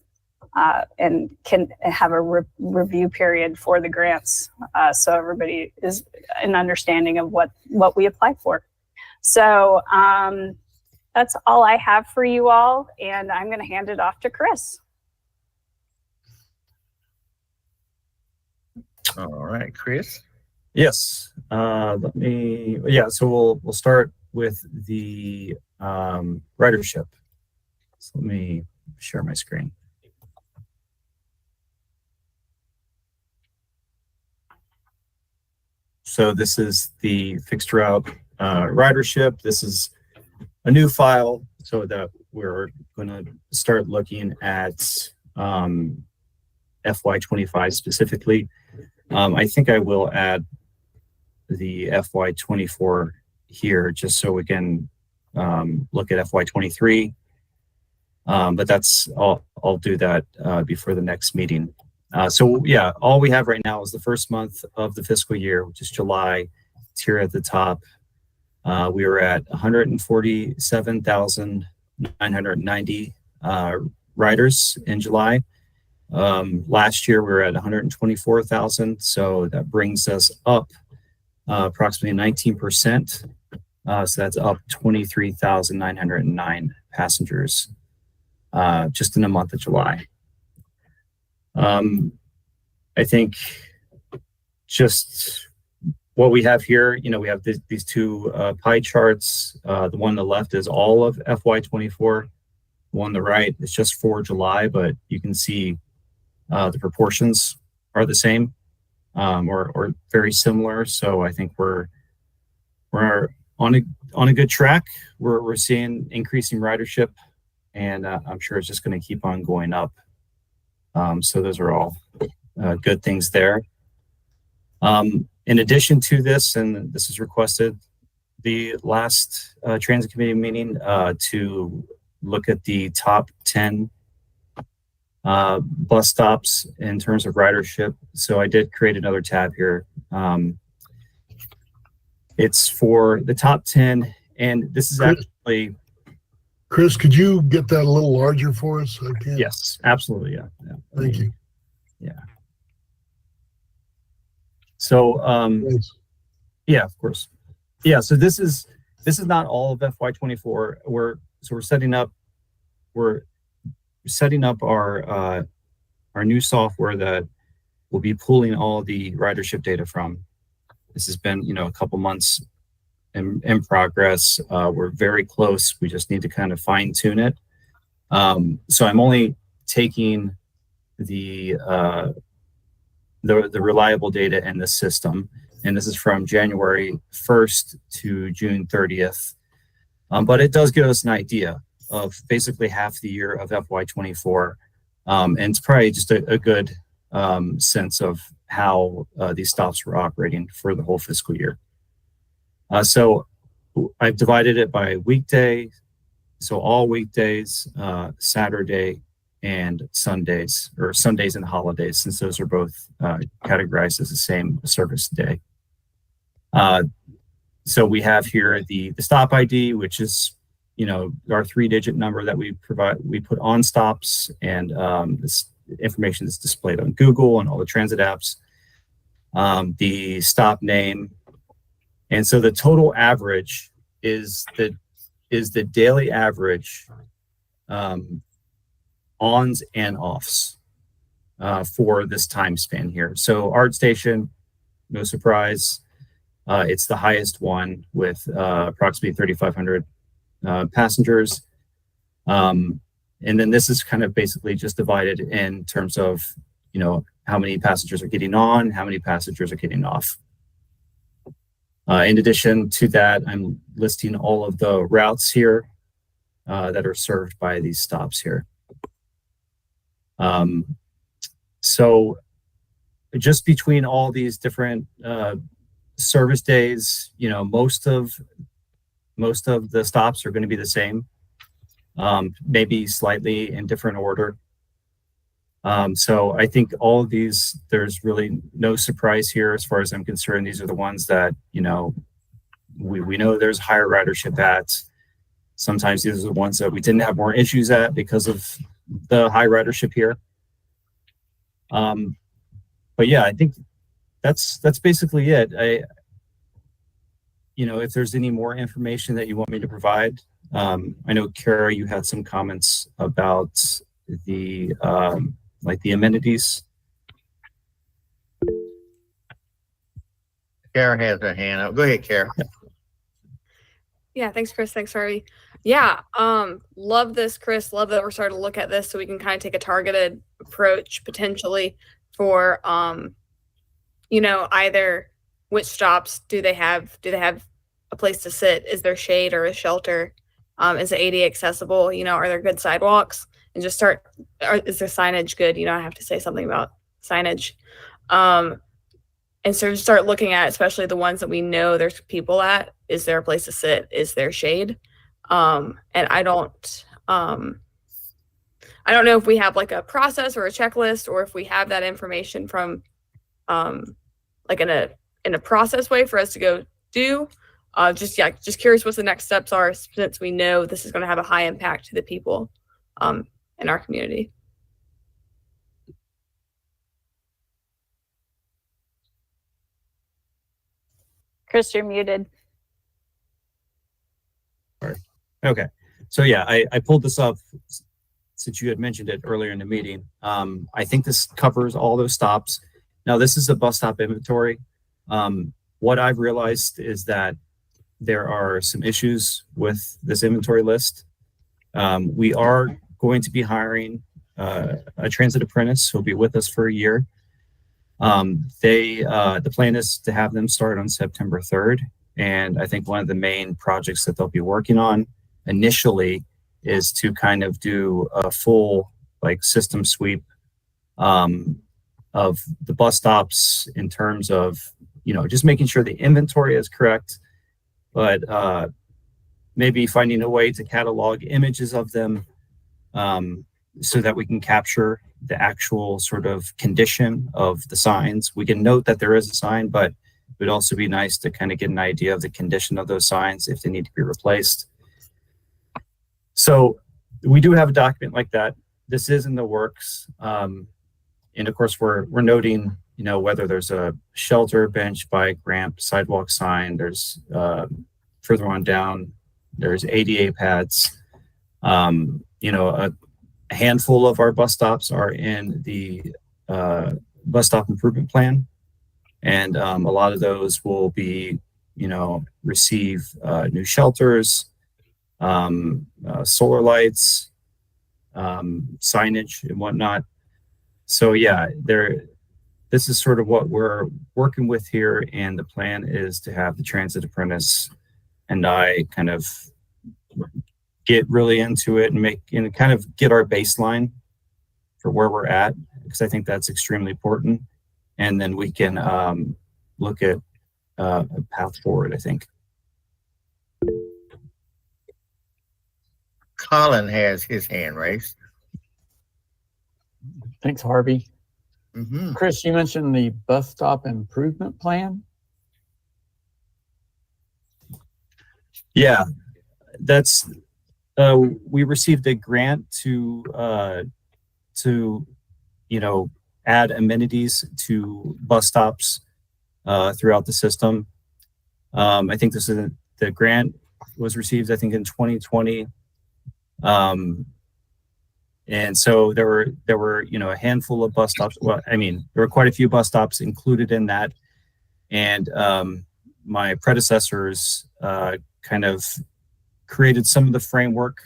and can have a review period for the grants, so everybody is an understanding of what we apply for. So that's all I have for you all, and I'm going to hand it off to Chris. All right, Chris. Yes. So we'll start with the ridership. So let me share my screen. So this is the fixed route ridership. This is a new file so that we're going to start looking at FY25 specifically. I think I will add the FY24 here just so we can look at FY23. But I'll do that before the next meeting. So yeah, all we have right now is the first month of the fiscal year, which is July. It's here at the top. We were at 147,990 riders in July. Last year we were at 124,000, so that brings us up approximately 19%. So that's up 23,909 passengers just in the month of July. I think just what we have here, we have these 2 pie charts. The one on the left is all of FY24. one on the right is just for July, but you can see the proportions are the same, or very similar. So I think we're on a good track. We're seeing increasing ridership, and I'm sure it's just going to keep on going up. So those are all good things there. In addition to this, and this is requested, the last transit committee meeting to look at the top 10 bus stops in terms of ridership. So I did create another tab here. It's for the top 10, and this is actually. Chris, could you get that a little larger for us? I can't. Yes, absolutely. Yeah. Thank you. Yeah. So, Thanks. yeah, of course. Yeah. So this is not all of FY24. We're setting up our new software that will be pulling all the ridership data from. This has been, a couple months in progress. We're very close. We just need to kind of fine tune it. So I'm only taking the reliable data in the system, and this is from January 1st to June 30th. But it does give us an idea of basically half the year of FY24, and it's probably just a good sense of how these stops were operating for the whole fiscal year. So I've divided it by weekday, so all weekdays, Saturday, and Sundays, or Sundays and holidays, since those are both categorized as the same service day. So we have here the stop ID, which is our 3-digit number that we put on stops, and this information is displayed on Google and all the transit apps. The stop name, and so the total average is the daily average ons and offs for this time span here. So Art Station, no surprise, it's the highest one with approximately 3,500 passengers. And then this is kind of basically just divided in terms of, how many passengers are getting on, how many passengers are getting off. In addition to that, I'm listing all of the routes here that are served by these stops here. So just between all these different service days, most of the stops are going to be the same, maybe slightly in different order. So I think all of these, there's really no surprise here as far as I'm concerned. These are the ones that, we know there's higher ridership at. Sometimes these are the ones that we didn't have more issues at because of the high ridership here. But yeah, I think that's basically it. If there's any more information that you want me to provide, I know Kara, you had some comments about the the amenities. Kara has her hand up. Go ahead, Kara. Yeah, thanks, Chris. Thanks, Harvey. Yeah, love this, Chris. Love that we're starting to look at this so we can kind of take a targeted approach potentially for, either which stops do they have a place to sit? Is there shade or a shelter? Is it ADA accessible? Are there good sidewalks? And just is there signage good? I have to say something about signage. And so just start looking at, especially the ones that we know there's people at. Is there a place to sit? Is there shade? And I don't know if we have like a process or a checklist, or if we have that information from like in a process way for us to go do. Just curious what the next steps are, since we know this is going to have a high impact to the people in our community. Chris, you're muted. Okay. So yeah, I pulled this up since you had mentioned it earlier in the meeting. I think this covers all those stops. Now, this is a bus stop inventory. What I've realized is that there are some issues with this inventory list. We are going to be hiring a transit apprentice who'll be with us for a year. The plan is to have them start on September 3rd. And I think one of the main projects that they'll be working on initially is to kind of do a full like system sweep of the bus stops in terms of, just making sure the inventory is correct, but maybe finding a way to catalog images of them so that we can capture the actual sort of condition of the signs. We can note that there is a sign, but it would also be nice to kind of get an idea of the condition of those signs if they need to be replaced. So we do have a document like that. This is in the works. And of course, we're noting, whether there's a shelter, bench, bike, ramp, sidewalk sign. There's further on down, there's ADA pads. A handful of our bus stops are in the bus stop improvement plan. And a lot of those will be, receive new shelters, solar lights, signage and whatnot. So yeah, this is sort of what we're working with here. And the plan is to have the transit apprentice and I kind of get really into it and kind of get our baseline for where we're at, because I think that's extremely important. And then we can look at a path forward, I think. Colin has his hand raised. Thanks, Harvey. Mm-hmm. Chris, you mentioned the bus stop improvement plan. Yeah, that's we received a grant to add amenities to bus stops throughout the system. I think the grant was received, I think, in 2020. And so there were a handful of bus stops. Well, I mean, there were quite a few bus stops included in that. And my predecessors kind of created some of the framework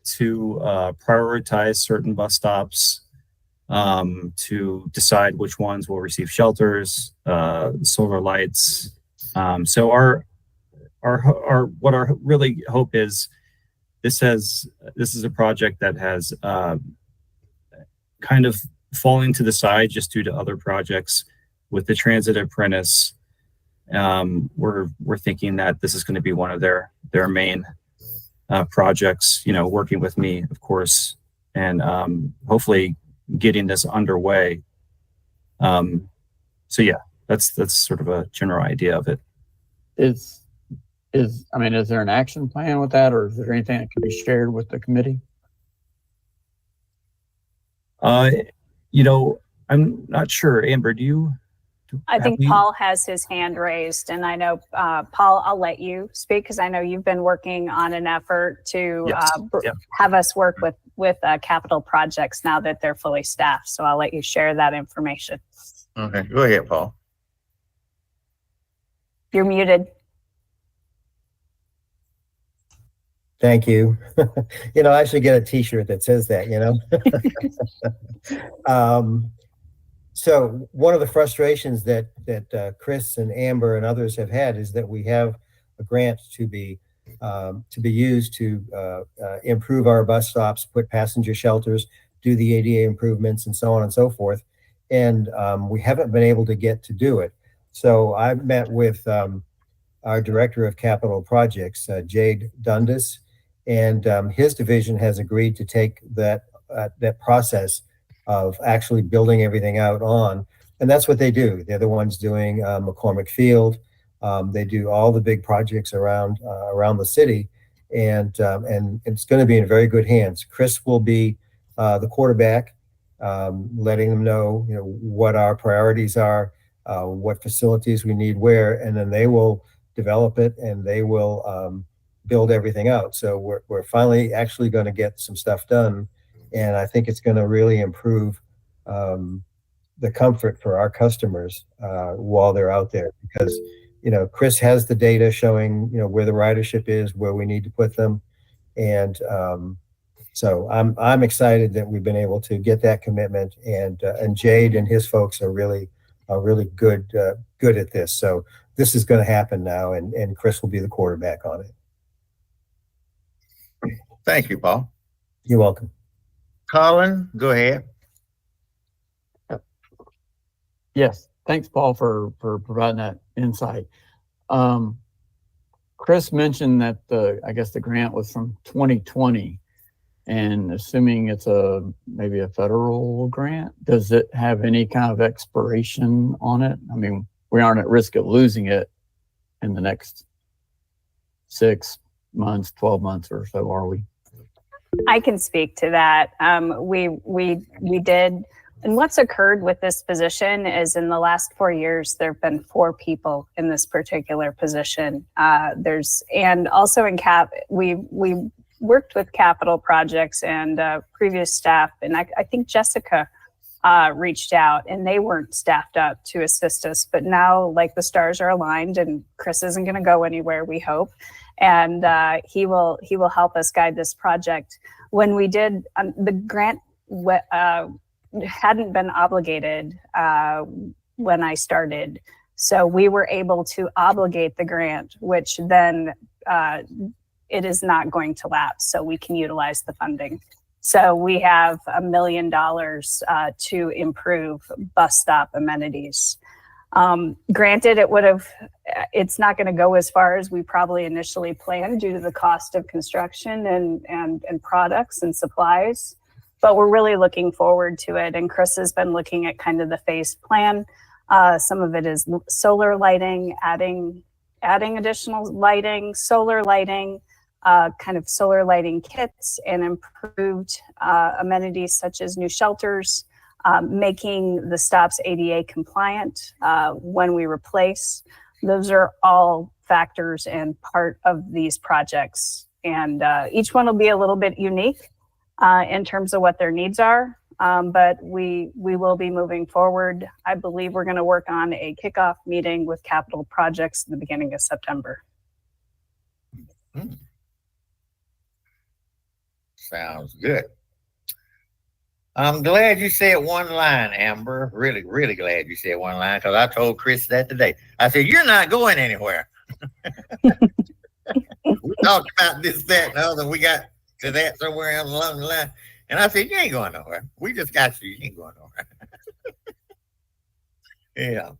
to prioritize certain bus stops, to decide which ones will receive shelters, solar lights. So our really hope is this is a project that has kind of falling to the side just due to other projects. With the transit apprentice, we're thinking that this is going to be one of their main projects, working with me, of course, and hopefully getting this underway. So yeah, that's sort of a general idea of it. Is there an action plan with that, or is there anything that can be shared with the committee? I'm not sure. Amber, do you? I think Paul has his hand raised, and I know, Paul, I'll let you speak because I know you've been working on an effort to have us work with capital projects now that they're fully staffed. So I'll let you share that information. Okay, go ahead, Paul. You're muted. Thank you. I should get a t-shirt that says that, So one of the frustrations that Chris and Amber and others have had is that we have a grant to be used to improve our bus stops, put passenger shelters, do the ADA improvements, and so on and so forth. And we haven't been able to get to do it. So I met with our Director of Capital Projects, Jade Dundas, and his division has agreed to take that process of actually building everything out on, and that's what they do. They're the ones doing McCormick Field. They do all the big projects around the city, and it's going to be in very good hands. Chris will be the quarterback, letting them know what our priorities are, what facilities we need where, and then they will develop it and they will build everything out. So we're finally actually going to get some stuff done. And I think it's going to really improve the comfort for our customers while they're out there, because, Chris has the data showing, where the ridership is, where we need to put them. And So I'm excited that we've been able to get that commitment, and Jade and his folks are really good at this. So this is going to happen now, and Chris will be the quarterback on it. Thank you, Paul. You're welcome. Colin, go ahead. Yes, thanks, Paul, for providing that insight. Chris mentioned that I guess the grant was from 2020, and assuming it's maybe a federal grant, does it have any kind of expiration on it? I mean, we aren't at risk of losing it in the next 6 months, 12 months or so, are we? I can speak to that. We did, and what's occurred with this position is in the last 4 years, there have been 4 people in this particular position. And also in we worked with capital projects and previous staff, and I think Jessica reached out, and they weren't staffed up to assist us. But now, like, the stars are aligned, and Chris isn't going to go anywhere, we hope, and he will help us guide this project. When we did the grant, hadn't been obligated when I started, so we were able to obligate the grant, which then it is not going to lapse, so we can utilize the funding. So we have $1 million to improve bus stop amenities. Granted, it's not going to go as far as we probably initially planned due to the cost of construction and products and supplies, but we're really looking forward to it. And Chris has been looking at kind of the phased plan. Some of it is solar lighting, adding additional lighting, solar lighting, kind of solar lighting kits, and improved amenities such as new shelters, making the stops ADA compliant when we replace. Those are all factors and part of these projects. And each one will be a little bit unique in terms of what their needs are. But we will be moving forward. I believe we're going to work on a kickoff meeting with capital projects in the beginning of September. Sounds good. I'm glad you said one line, Amber. Really, really glad you said one line, because I told Chris that today. I said, you're not going anywhere. We talked about this, that, and the other. We got to that somewhere along the line. And I said, you ain't going nowhere. We just got you. You ain't going nowhere. Yeah.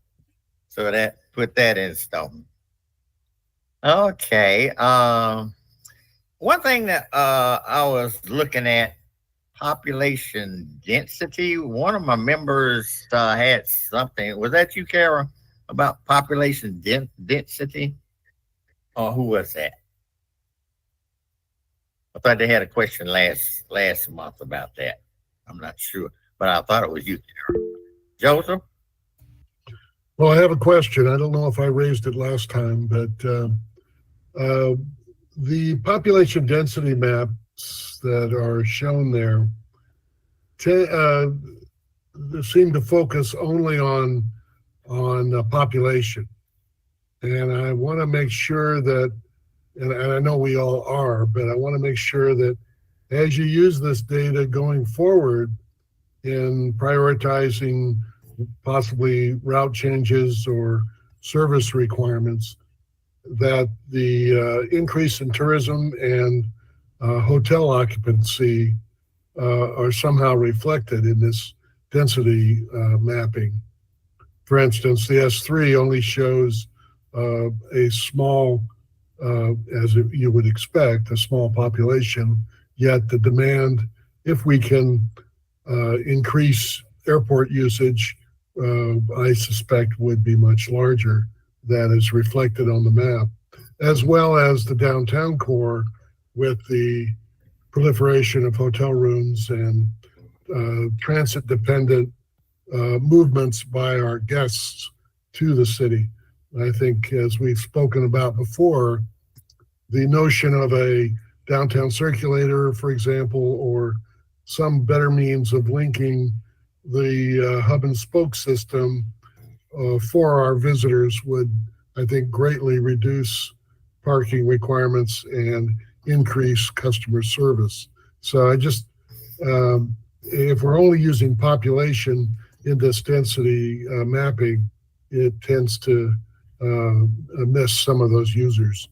So that put that in stone. Okay. One thing that I was looking at, population density. One of my members had something. Was that you, Kara, about population density? Or who was that? I thought they had a question last month about that. I'm not sure, but I thought it was you, Kara. Joseph? Well, I have a question. I don't know if I raised it last time, but the population density maps that are shown there seem to focus only on population. And I want to make sure that, and I know we all are, but I want to make sure that as you use this data going forward in prioritizing possibly route changes or service requirements, that the increase in tourism and hotel occupancy are somehow reflected in this density mapping. For instance, the S3 only shows a small, as you would expect, a small population, yet the demand, if we can increase airport usage, I suspect would be much larger. That is reflected on the map, as well as the downtown core with the proliferation of hotel rooms and transit-dependent movements by our guests to the city. I think, as we've spoken about before, the notion of a downtown circulator, for example, or some better means of linking the hub and spoke system for our visitors would, I think, greatly reduce parking requirements and increase customer service. So I just, if we're only using population in this density mapping, it tends to miss some of those users.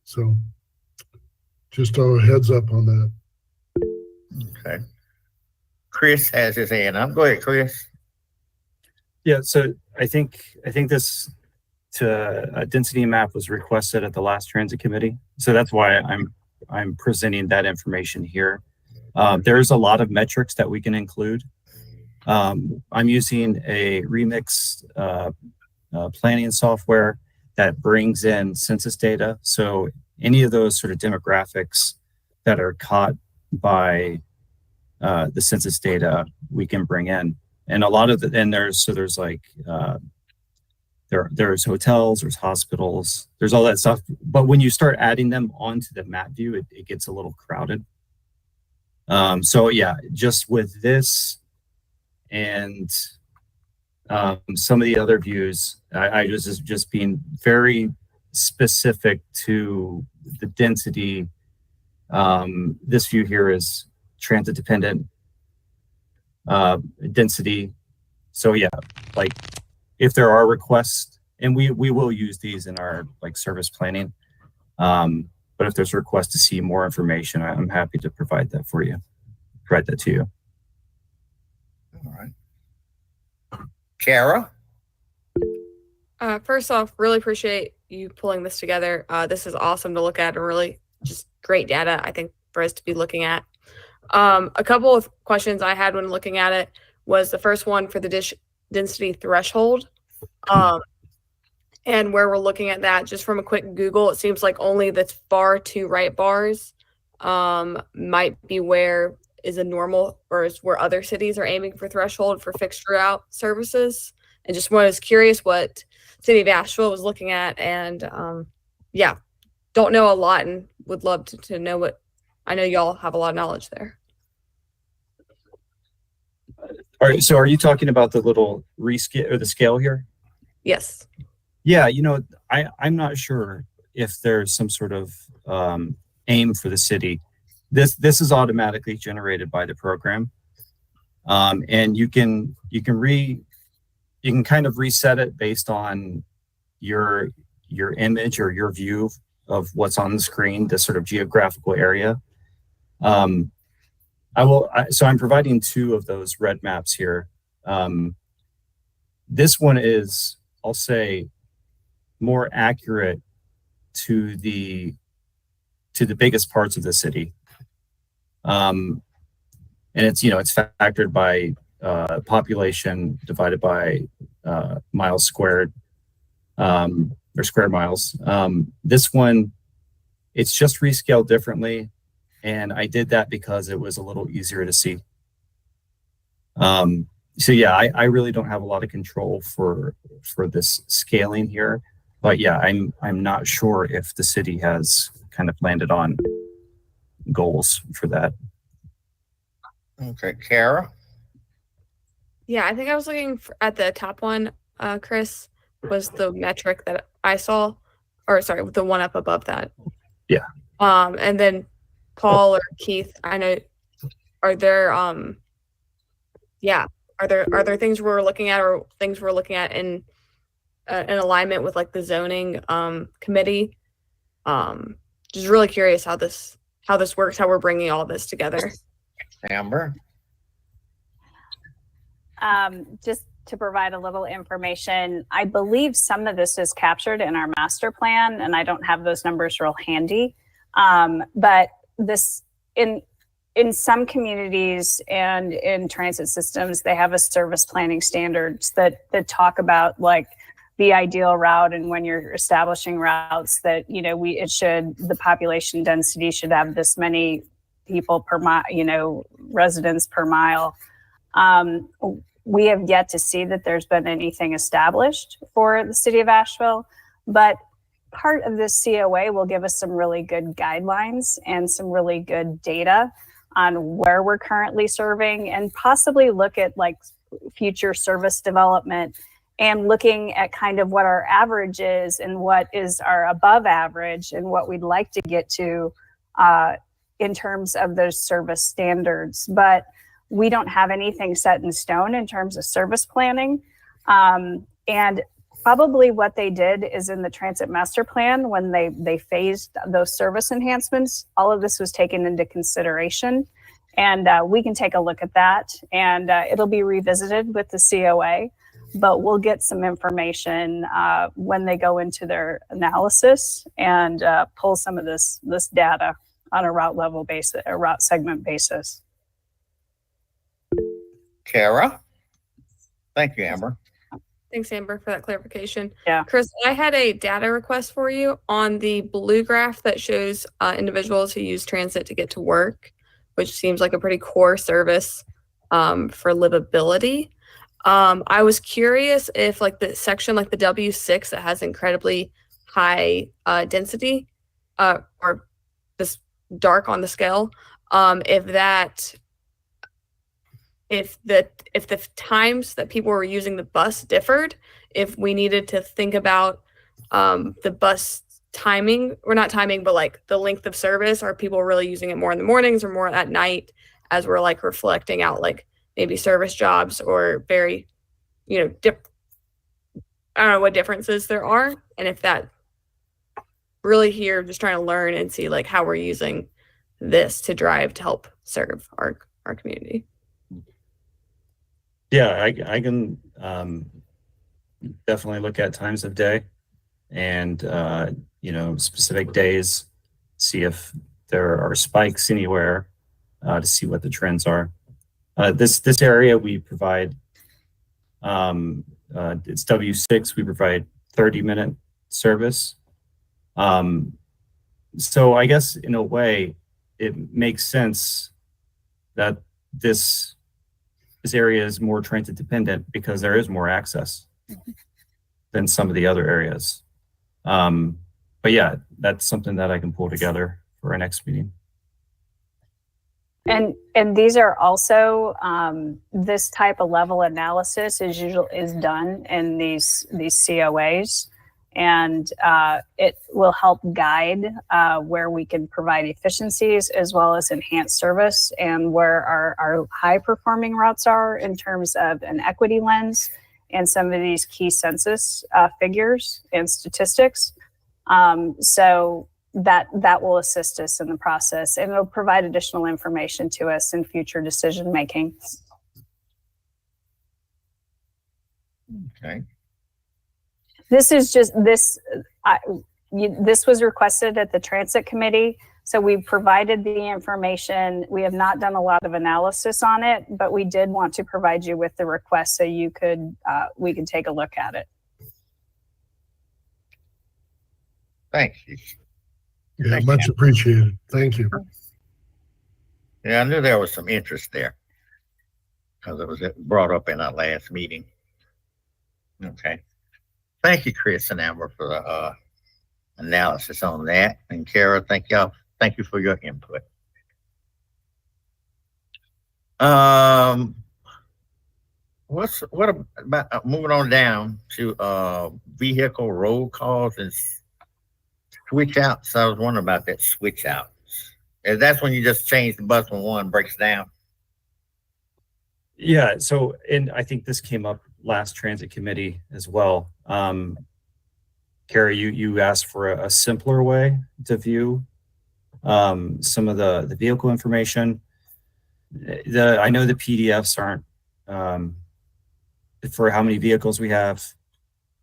So just a heads up on that. Okay. Chris has his hand up. Go ahead, Chris. Yeah, so I think this density map was requested at the last transit committee. So that's why I'm presenting that information here. There's a lot of metrics that we can include. I'm using a remix planning software that brings in census data. So any of those sort of demographics that are caught by the census data, we can bring in. And a lot of there's like there's hotels, there's hospitals, there's all that stuff. But when you start adding them onto the map view, it gets a little crowded. So yeah, just with this and some of the other views, I was just being very specific to the density. This view here is transit dependent density. So yeah, like if there are requests, and we will use these in our like service planning. But if there's a request to see more information, I'm happy to provide that for you. Provide that to you. All right. Kara? First off, really appreciate you pulling this together. This is awesome to look at and really just great data, I think, for us to be looking at. A couple of questions I had when looking at it was the first one for the density threshold. And where we're looking at that, just from a quick Google, it seems like only the far to right bars might be where is a normal, or is where other cities are aiming for threshold for fixed route services. And just was curious what City of Asheville was looking at, and yeah, don't know a lot and would love to know what. I know y'all have a lot of knowledge there. All right, so are you talking about the little rescale or the scale here? Yes. Yeah, you know, I'm not sure if there's some sort of aim for the city. This is automatically generated by the program, and you can kind of reset it based on your image or your view of what's on the screen, this sort of geographical area. So I'm providing two of those red maps here. This one is, I'll say, more accurate to the biggest parts of the city. And it's, you know, it's factored by population divided by miles squared, or square miles. This one, it's just rescaled differently. And I did that because it was a little easier to see. So yeah, I really don't have a lot of control for this scaling here, but yeah, I'm not sure if the city has kind of landed on goals for that. Okay, Kara? Yeah, I think I was looking at the top one, Chris, was the metric that I saw, or sorry, the one up above that. Yeah. And then Paul or Keith, I know, are there are there things we're looking at, or things we're looking at in alignment with like the zoning committee? Just really curious how this works, how we're bringing all this together. Amber? Just to provide a little information, I believe some of this is captured in our master plan, and I don't have those numbers real handy. But this in some communities and in transit systems, they have a service planning standards that talk about like the ideal route, and when you're establishing routes that, you know, the population density should have this many people per mile, you know, residents per mile. We have yet to see that there's been anything established for the city of Asheville, but part of this COA will give us some really good guidelines and some really good data on where we're currently serving, and possibly look at like future service development and looking at kind of what our average is and what is our above average and what we'd like to get to in terms of those service standards, but we don't have anything set in stone in terms of service planning. And probably what they did is in the transit master plan, when they phased those service enhancements, all of this was taken into consideration. And we can take a look at that, and it'll be revisited with the COA, but we'll get some information when they go into their analysis and pull some of this data on a route level basis, a route segment basis. Kara? Thank you, Amber. Thanks, Amber, for that clarification. Yeah. Chris, I had a data request for you on the blue graph that shows individuals who use transit to get to work, which seems like a pretty core service for livability. I was curious if like the section like the W6 that has incredibly high density or this dark on the scale, if the times that people were using the bus differed, if we needed to think about the bus timing, or not timing, but like the length of service. Are people really using it more in the mornings or more at night, as we're like reflecting out like maybe service jobs or very, I don't know what differences there are. And if that really here, just trying to learn and see like how we're using this to drive to help serve our community. Yeah, I can definitely look at times of day and specific days, see if there are spikes anywhere, to see what the trends are. This area we provide, it's W6, we provide 30-minute service. So I guess in a way it makes sense that this area is more transit dependent because there is more access than some of the other areas. But yeah, that's something that I can pull together for our next meeting. And these are also this type of level analysis is done in these COAs, and it will help guide where we can provide efficiencies as well as enhance service, and where our high performing routes are in terms of an equity lens and some of these key census figures and statistics. So that will assist us in the process, and it'll provide additional information to us in future decision making. Okay. This is just this was requested at the transit committee, so we provided the information. We have not done a lot of analysis on it, but we did want to provide you with the request so you could we could take a look at it. Thank you. Yeah, Thank much you. appreciated. Thank you. Yeah, I knew there was some interest there because it was brought up in our last meeting. Okay. Thank you, Chris and Amber, for the analysis on that. And Kara, thank you for your input. What about moving on down to vehicle roll calls and switch outs? I was wondering about that switch outs. That's when you just change the bus when one breaks down. Yeah, so, and I think this came up last transit committee as well. Carrie, you asked for a simpler way to view some of the vehicle information. I know the PDFs aren't for how many vehicles we have.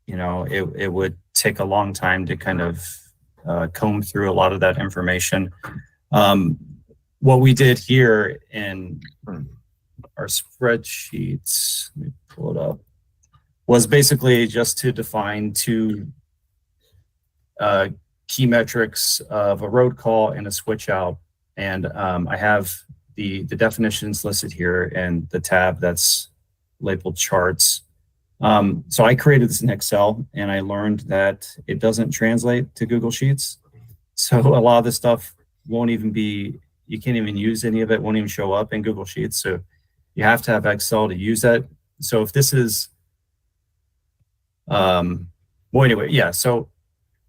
It would take a long time to kind of comb through a lot of that information. What we did here in our spreadsheets, let me pull it up, was basically just to define two key metrics of a road call and a switch out. And I have the definitions listed here and the tab that's labeled charts. So I created this in Excel, and I learned that it doesn't translate to Google Sheets. So a lot of this stuff won't even be, you can't even use any of it, won't even show up in Google Sheets. So you have to have Excel to use that. So if this is, well, anyway, yeah. So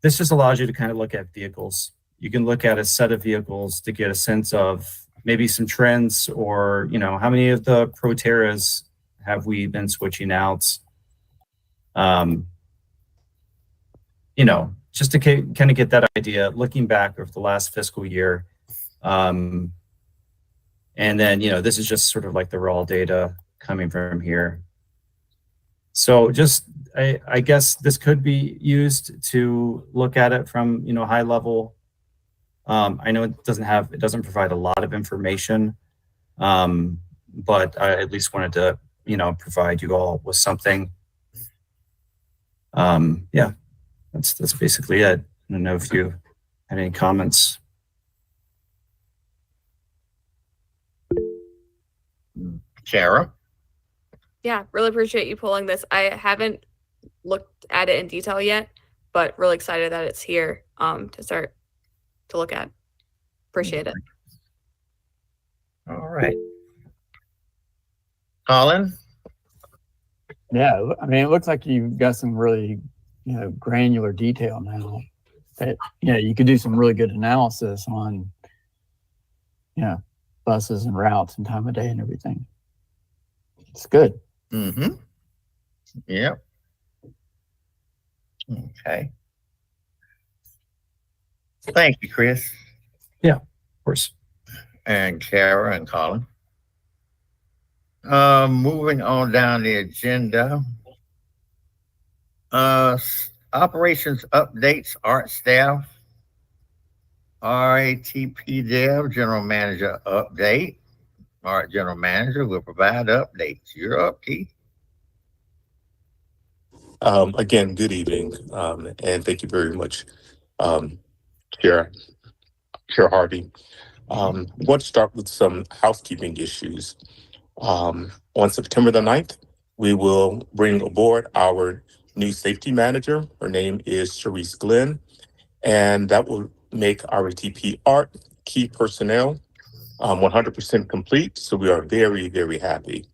this just allows you to kind of look at vehicles you can look at a set of vehicles to get a sense of maybe some trends, or, you know, how many of the Proterras have we been switching out? You know, just to kind of get that idea, looking back over the last fiscal year. And then, you know, this is just sort of like the raw data coming from here. So just, I guess this could be used to look at it from, you know, high level. I know it doesn't provide a lot of information, but I at least wanted to, you know, provide you all with something. Yeah, that's basically it. I don't know if you had any comments. Shara? Yeah, really appreciate you pulling this. I haven't looked at it in detail yet, but really excited that it's here to start to look at. Appreciate it. All right. Colin? Yeah, I mean, it looks like you've got some really, you know, granular detail now. That, you know, you could do some really good analysis on, you know, buses and routes and time of day and everything. It's good. Mm-hmm. Yep. Okay. Thank you, Chris. Of course. And Kara and Colin. Moving on down the agenda. Operations updates, art staff, RATP Dev, General Manager update. Art General Manager will provide updates. You're up, Keith. Again, good evening, and thank you very much, Chair Harvey. I want to start with some housekeeping issues. On September the 9th, we will bring aboard our new safety manager. Her name is Sharice Glenn, and that will make our TP Art key personnel 100% complete. So we are very, very happy.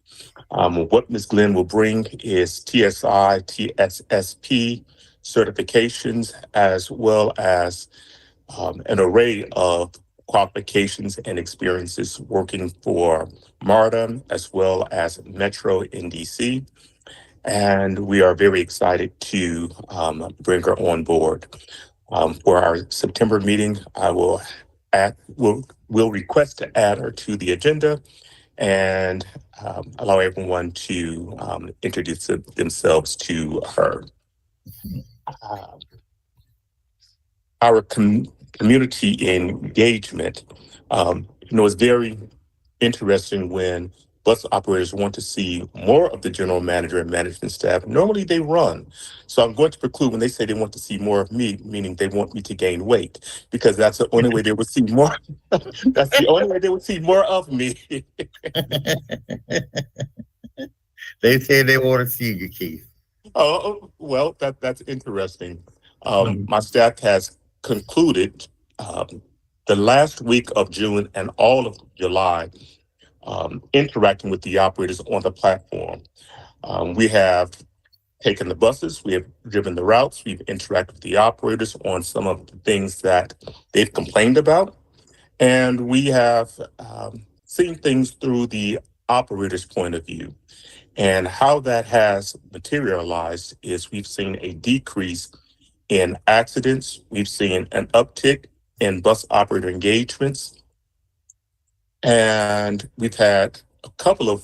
What Ms. Glenn will bring is TSI, TSSP certifications, as well as an array of qualifications and experiences working for MARTA as well as Metro in DC. And we are very excited to bring her on board. For our September meeting, I will request to add her to the agenda and allow everyone to introduce themselves to her. Our community engagement, is very interesting when bus operators want to see more of the general manager and management staff. Normally they run. So I'm going to preclude when they say they want to see more of me, meaning they want me to gain weight, because that's the only way they would see more. That's the only way they would see more of me. They say they want to see you, Keith. Oh, well, that's interesting. My staff has concluded the last week of June and all of July interacting with the operators on the platform. We have taken the buses, we have driven the routes, we've interacted with the operators on some of the things that they've complained about, and we have seen things through the operator's point of view. And how that has materialized is we've seen a decrease in accidents, we've seen an uptick in bus operator engagements, and we've had a couple of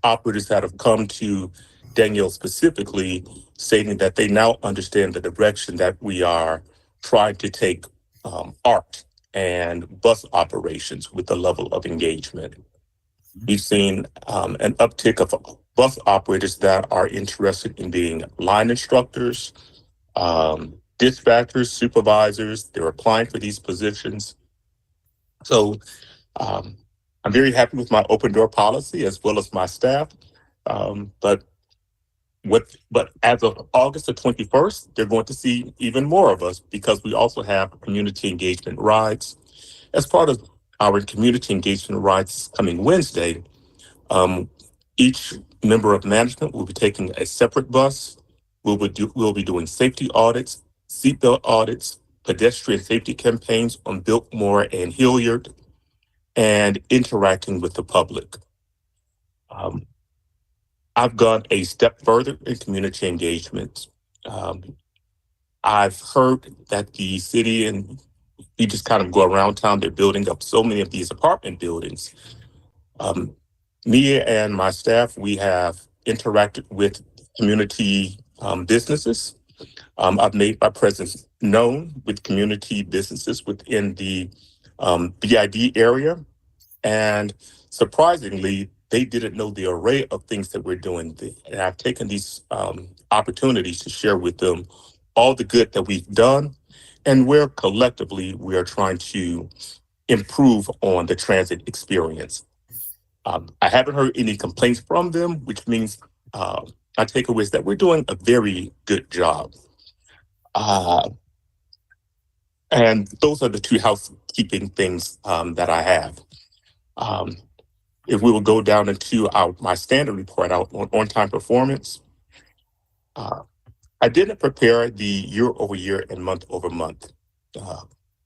operators that have come to Danielle specifically stating that they now understand the direction that we are trying to take ART and bus operations with the level of engagement. We've seen an uptick of bus operators that are interested in being line instructors, dispatchers, supervisors. They're applying for these positions. So I'm very happy with my open door policy as well as my staff. But as of August the 21st, they're going to see even more of us because we also have community engagement rides. As part of our community engagement rides coming Wednesday, each member of management will be taking a separate bus. We'll be doing safety audits, seatbelt audits, pedestrian safety campaigns on Biltmore and Hilliard, and interacting with the public. I've gone a step further in community engagement. I've heard that the city, and you just kind of go around town, they're building up so many of these apartment buildings. Me and my staff, we have interacted with community businesses. I've made my presence known with community businesses within the BID area. And surprisingly, they didn't know the array of things that we're doing. And I've taken these opportunities to share with them all the good that we've done and where collectively we are trying to improve on the transit experience. I haven't heard any complaints from them, which means my takeaway is that we're doing a very good job. And those are the two housekeeping things that I have. If we will go down into my standard report out on-time performance, I didn't prepare the year-over-year and month-over-month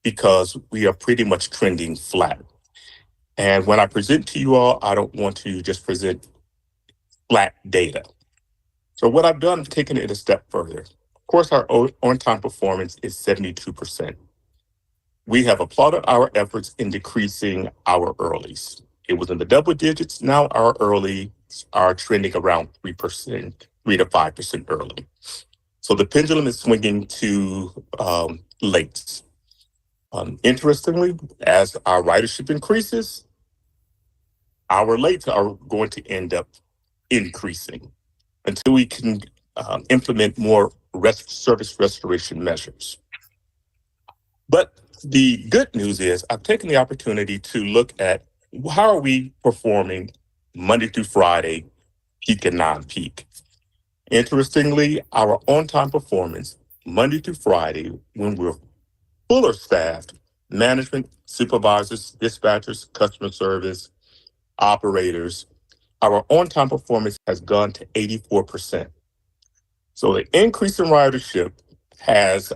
because we are pretty much trending flat. And when I present to you all, I don't want to just present flat data. So what I've done is taken it a step further. Of course, our on-time performance is 72%. We have applauded our efforts in decreasing our earlies. It was in the double digits. Now our early are trending around 3%, 3 to 5% early. So the pendulum is swinging to late. Interestingly, as our ridership increases, our lates are going to end up increasing until we can implement more service restoration measures. But the good news is I've taken the opportunity to look at how are we performing Monday through Friday, peak and non-peak. Interestingly, our on-time performance Monday through Friday, when we're fuller staffed, management, supervisors, dispatchers, customer service, operators, our on-time performance has gone to 84%. So the increase in ridership has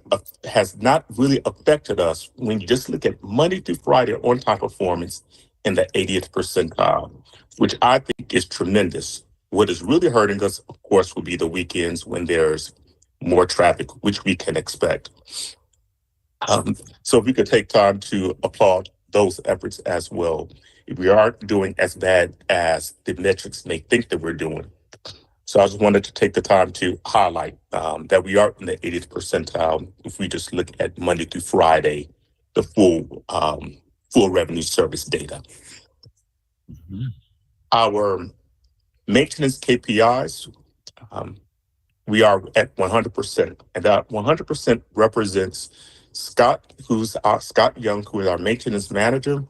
not really affected us when you just look at Monday through Friday on-time performance in the 80th percentile, which I think is tremendous. What is really hurting us, of course, will be the weekends when there's more traffic, which we can expect. So if we could take time to applaud those efforts as well. If we aren't doing as bad as the metrics may think that we're doing. So I just wanted to take the time to highlight that we are in the 80th percentile if we just look at Monday through Friday, the full revenue service data. Mm-hmm. Our maintenance KPIs, we are at 100%, and that 100% represents Scott Young, who is our maintenance manager.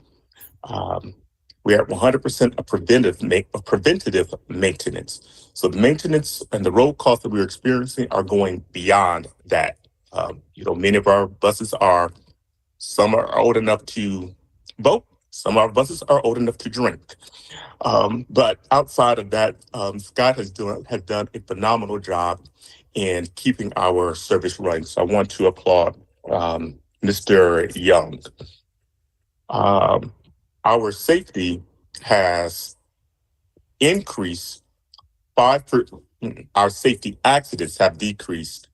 We're at 100% of preventative maintenance. So the maintenance and the road costs that we're experiencing are going beyond that. Many of our buses some are old enough to vote. Some of our buses are old enough to drink. But outside of that, Scott has done a phenomenal job in keeping our service running. So I want to applaud Mr. Young. Our safety has increased our safety accidents have decreased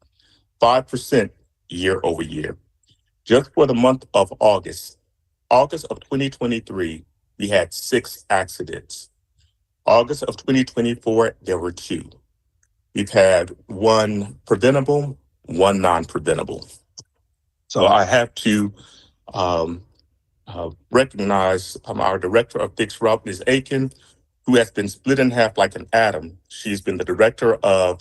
5% year over year. Just for the month of August of 2023, we had 6 accidents. August of 2024, there were 2. We've had 1 preventable, 1 non-preventable. So I have to recognize our director of fixed route, Ms. Aiken, who has been split in half like an atom. She's been the director of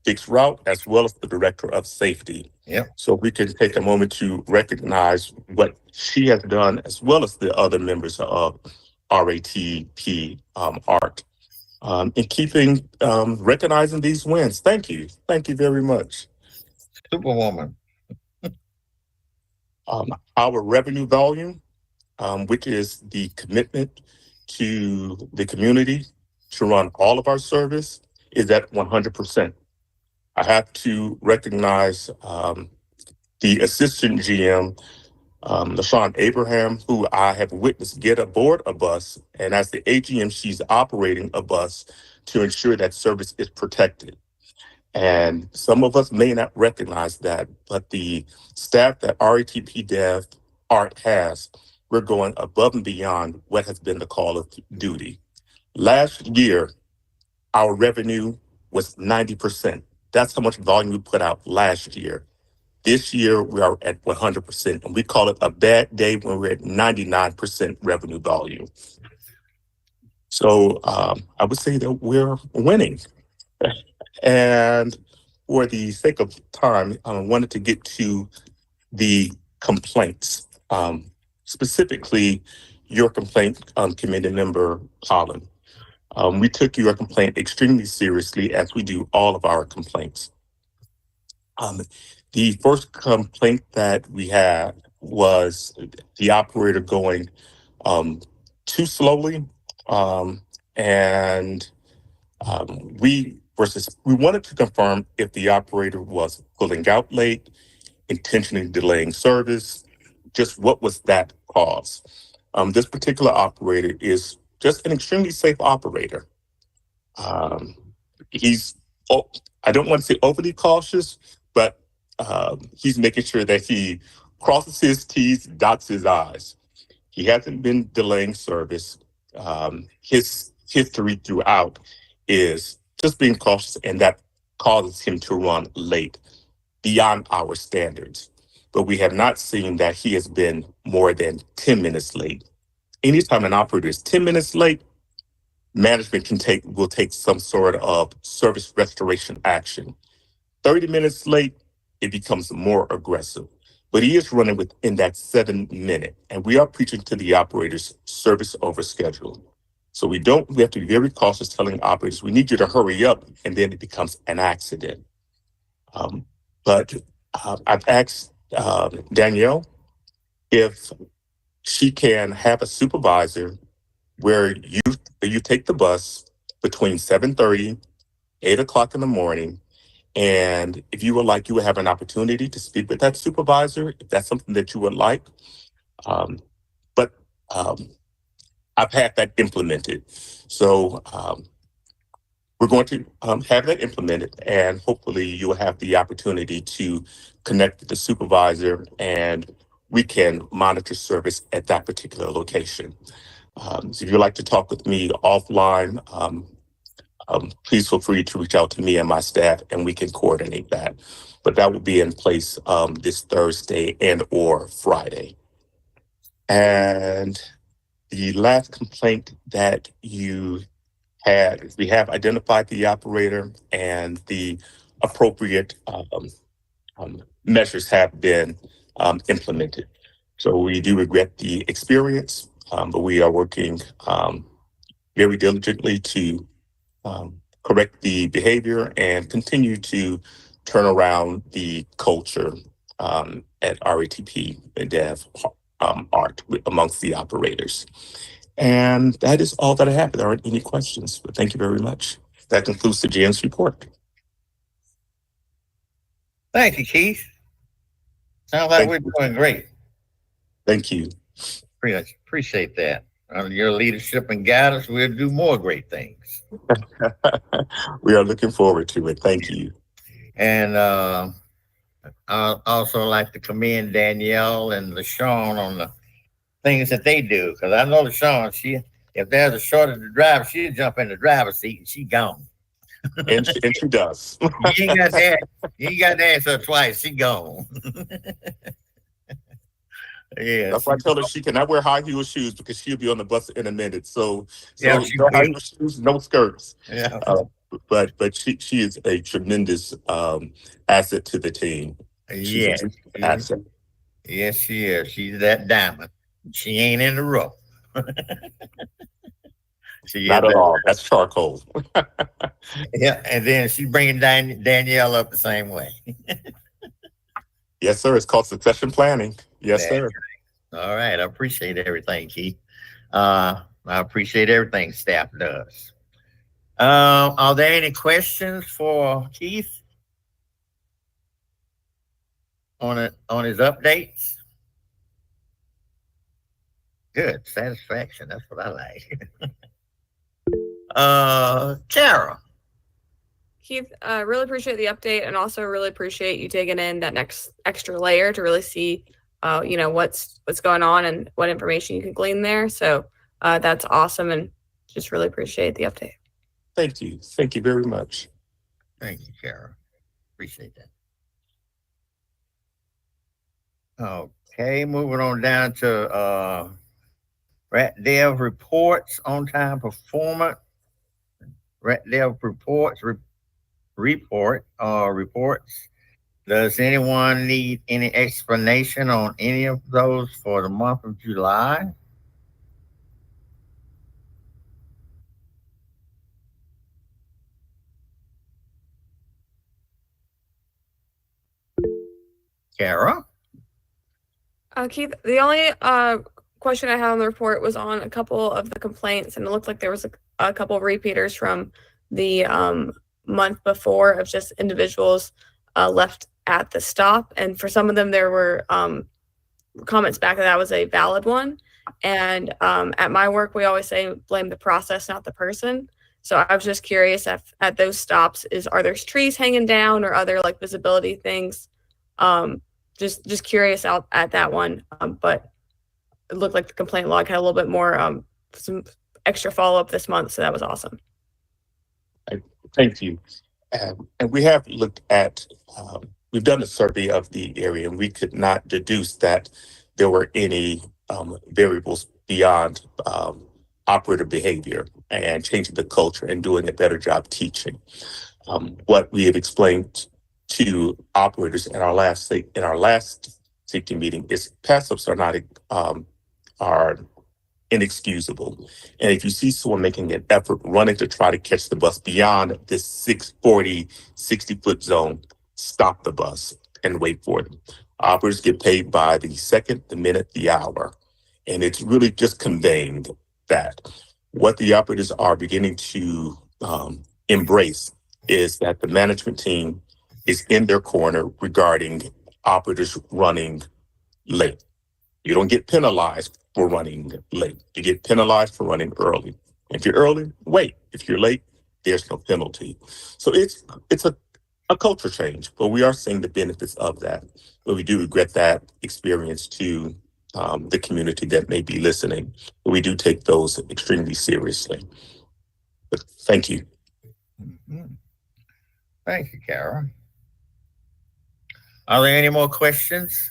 fixed route as well as the director of safety. Yep. So we can take a moment to recognize what she has done as well as the other members of RATP ARC in recognizing these wins. Thank you. Thank you very much. Superwoman. Our revenue volume, which is the commitment to the community to run all of our service, is at 100%. I have to recognize the assistant GM, LaShawn Abraham, who I have witnessed get aboard a bus, and as the AGM, she's operating a bus to ensure that service is protected. And some of us may not recognize that, but the staff that RETP Dev Art has, we're going above and beyond what has been the call of duty. Last year, our revenue was 90%. That's how much volume we put out last year. This year, we are at 100%, and we call it a bad day when we're at 99% revenue volume. So I would say that we're winning. And for the sake of time, I wanted to get to the complaints, specifically your complaint, committee member Colin. We took your complaint extremely seriously, as we do all of our complaints. The first complaint that we had was the operator going too slowly, and we wanted to confirm if the operator was pulling out late, intentionally delaying service, just what was that cause. This particular operator is just an extremely safe operator. He's, I don't want to say overly cautious, but he's making sure that he crosses his T's, dots his I's. He hasn't been delaying service. His history throughout is just being cautious, and that causes him to run late beyond our standards. But we have not seen that he has been more than 10 minutes late. Anytime an operator is 10 minutes late, management will take some sort of service restoration action. 30 minutes late, it becomes more aggressive. But he is running within that 7 minute, and we are preaching to the operators service over schedule. So we have to be very cautious telling operators, we need you to hurry up, and then it becomes an accident. But I've asked Danielle if she can have a supervisor where you take the bus between 7:30, 8 o'clock in the morning, and if you would like, you would have an opportunity to speak with that supervisor, if that's something that you would like. But I've had that implemented. So we're going to have that implemented, and hopefully you will have the opportunity to connect with the supervisor, and we can monitor service at that particular location. So if you'd like to talk with me offline, please feel free to reach out to me and my staff, and we can coordinate that. But that will be in place this Thursday and or Friday. And the last complaint that you had is we have identified the operator, and the appropriate measures have been implemented. So we do regret the experience, but we are working very diligently to correct the behavior and continue to turn around the culture at RETP and Dev Art amongst the operators. And that is all that I have. There aren't any questions, but thank you very much. That concludes the GM's report. Thank you, Keith. Sounds like we're doing great. Thank you. Appreciate that. Under your leadership and guidance, we'll do more great things. We are looking forward to it. Thank you. And I also like to commend Danielle and LaShawn on the things that they do, because I know LaShawn, if there's a shortage of driver, she'll jump in the driver's seat and she gone. And she does. You ain't got to ask her twice. She gone. Yeah, that's why I told her she cannot wear high heel shoes, because she'll be on the bus in a minute. So yeah, no high heel shoes, no skirts. Yeah. But she is a tremendous asset to the team. Yes, asset. Yes, she is. She's that diamond. She ain't in the rough. Not at all. That's charcoal. Yeah, and then she bringing Danielle up the same way. Yes, sir. It's called succession planning. Yes, sir. All right. I appreciate everything, Keith. I appreciate everything staff does. Are there any questions for Keith? on his updates? Good satisfaction. That's what I like. Kara. Keith, really appreciate the update, and also really appreciate you digging in that next extra layer to really see, what's going on and what information you can glean there. So that's awesome, and just really appreciate the update. Thank you. Thank you very much. Thank you, Kara. Appreciate that. Okay, moving on down to Rat Dev reports, on time performance. Rat Dev reports. Reports. Does anyone need any explanation on any of those for the month of July? Kara? Keith, the only question I had on the report was on a couple of the complaints, and it looked like there was a couple of repeaters from the month before of just individuals left at the stop. And for some of them, there were comments back that was a valid one. And at my work, we always say blame the process, not the person. So I was just curious if at those stops, are there trees hanging down or other like visibility things? Just curious out at that one. But it looked like the complaint log had a little bit more, some extra follow-up this month. So that was awesome. Thank you. And we have looked at, we've done a survey of the area, and we could not deduce that there were any variables beyond operator behavior and changing the culture and doing a better job teaching. What we have explained to operators in our last safety meeting is pass-ups are inexcusable. And if you see someone making an effort running to try to catch the bus beyond this 60-foot zone, stop the bus and wait for them. Operators get paid by the second, the minute, the hour. And it's really just conveying that what the operators are beginning to embrace is that the management team is in their corner regarding operators running late. You don't get penalized for running late. You get penalized for running early. If you're early, wait. If you're late, there's no penalty. So it's a culture change, but we are seeing the benefits of that. But we do regret that experience to the community that may be listening. But we do take those extremely seriously. But thank you. Mm-hmm. Thank you, Kara. Are there any more questions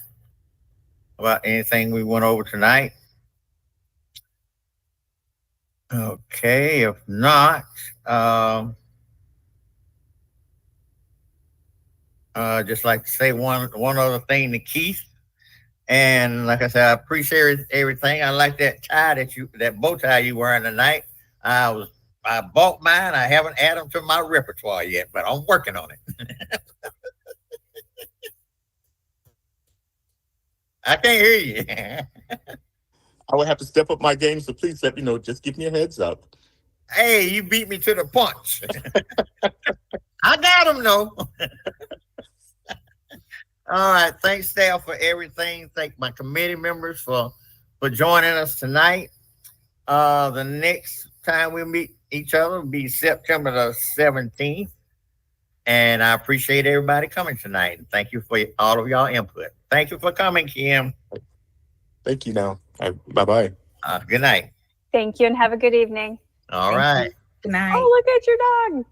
about anything we went over tonight? Okay, if not, just like to say one other thing to Keith. And like I said, I appreciate everything. I like that tie that bow tie you wearing tonight. I bought mine. I haven't added them to my repertoire yet, but I'm working on it. I can't hear you. I would have to step up my game, so please let me know. Just give me a heads up. Hey, you beat me to the punch. I got him, though. All right. Thanks, staff, for everything. Thank my committee members for joining us tonight. The next time we meet each other will be September the 17th. And I appreciate everybody coming tonight. And thank you for all of y'all input. Thank you for coming, Kim. Thank you now. Bye-bye. Good night. Thank you, and have a good evening. All Thank right. you. Good night. Oh, look at your dog.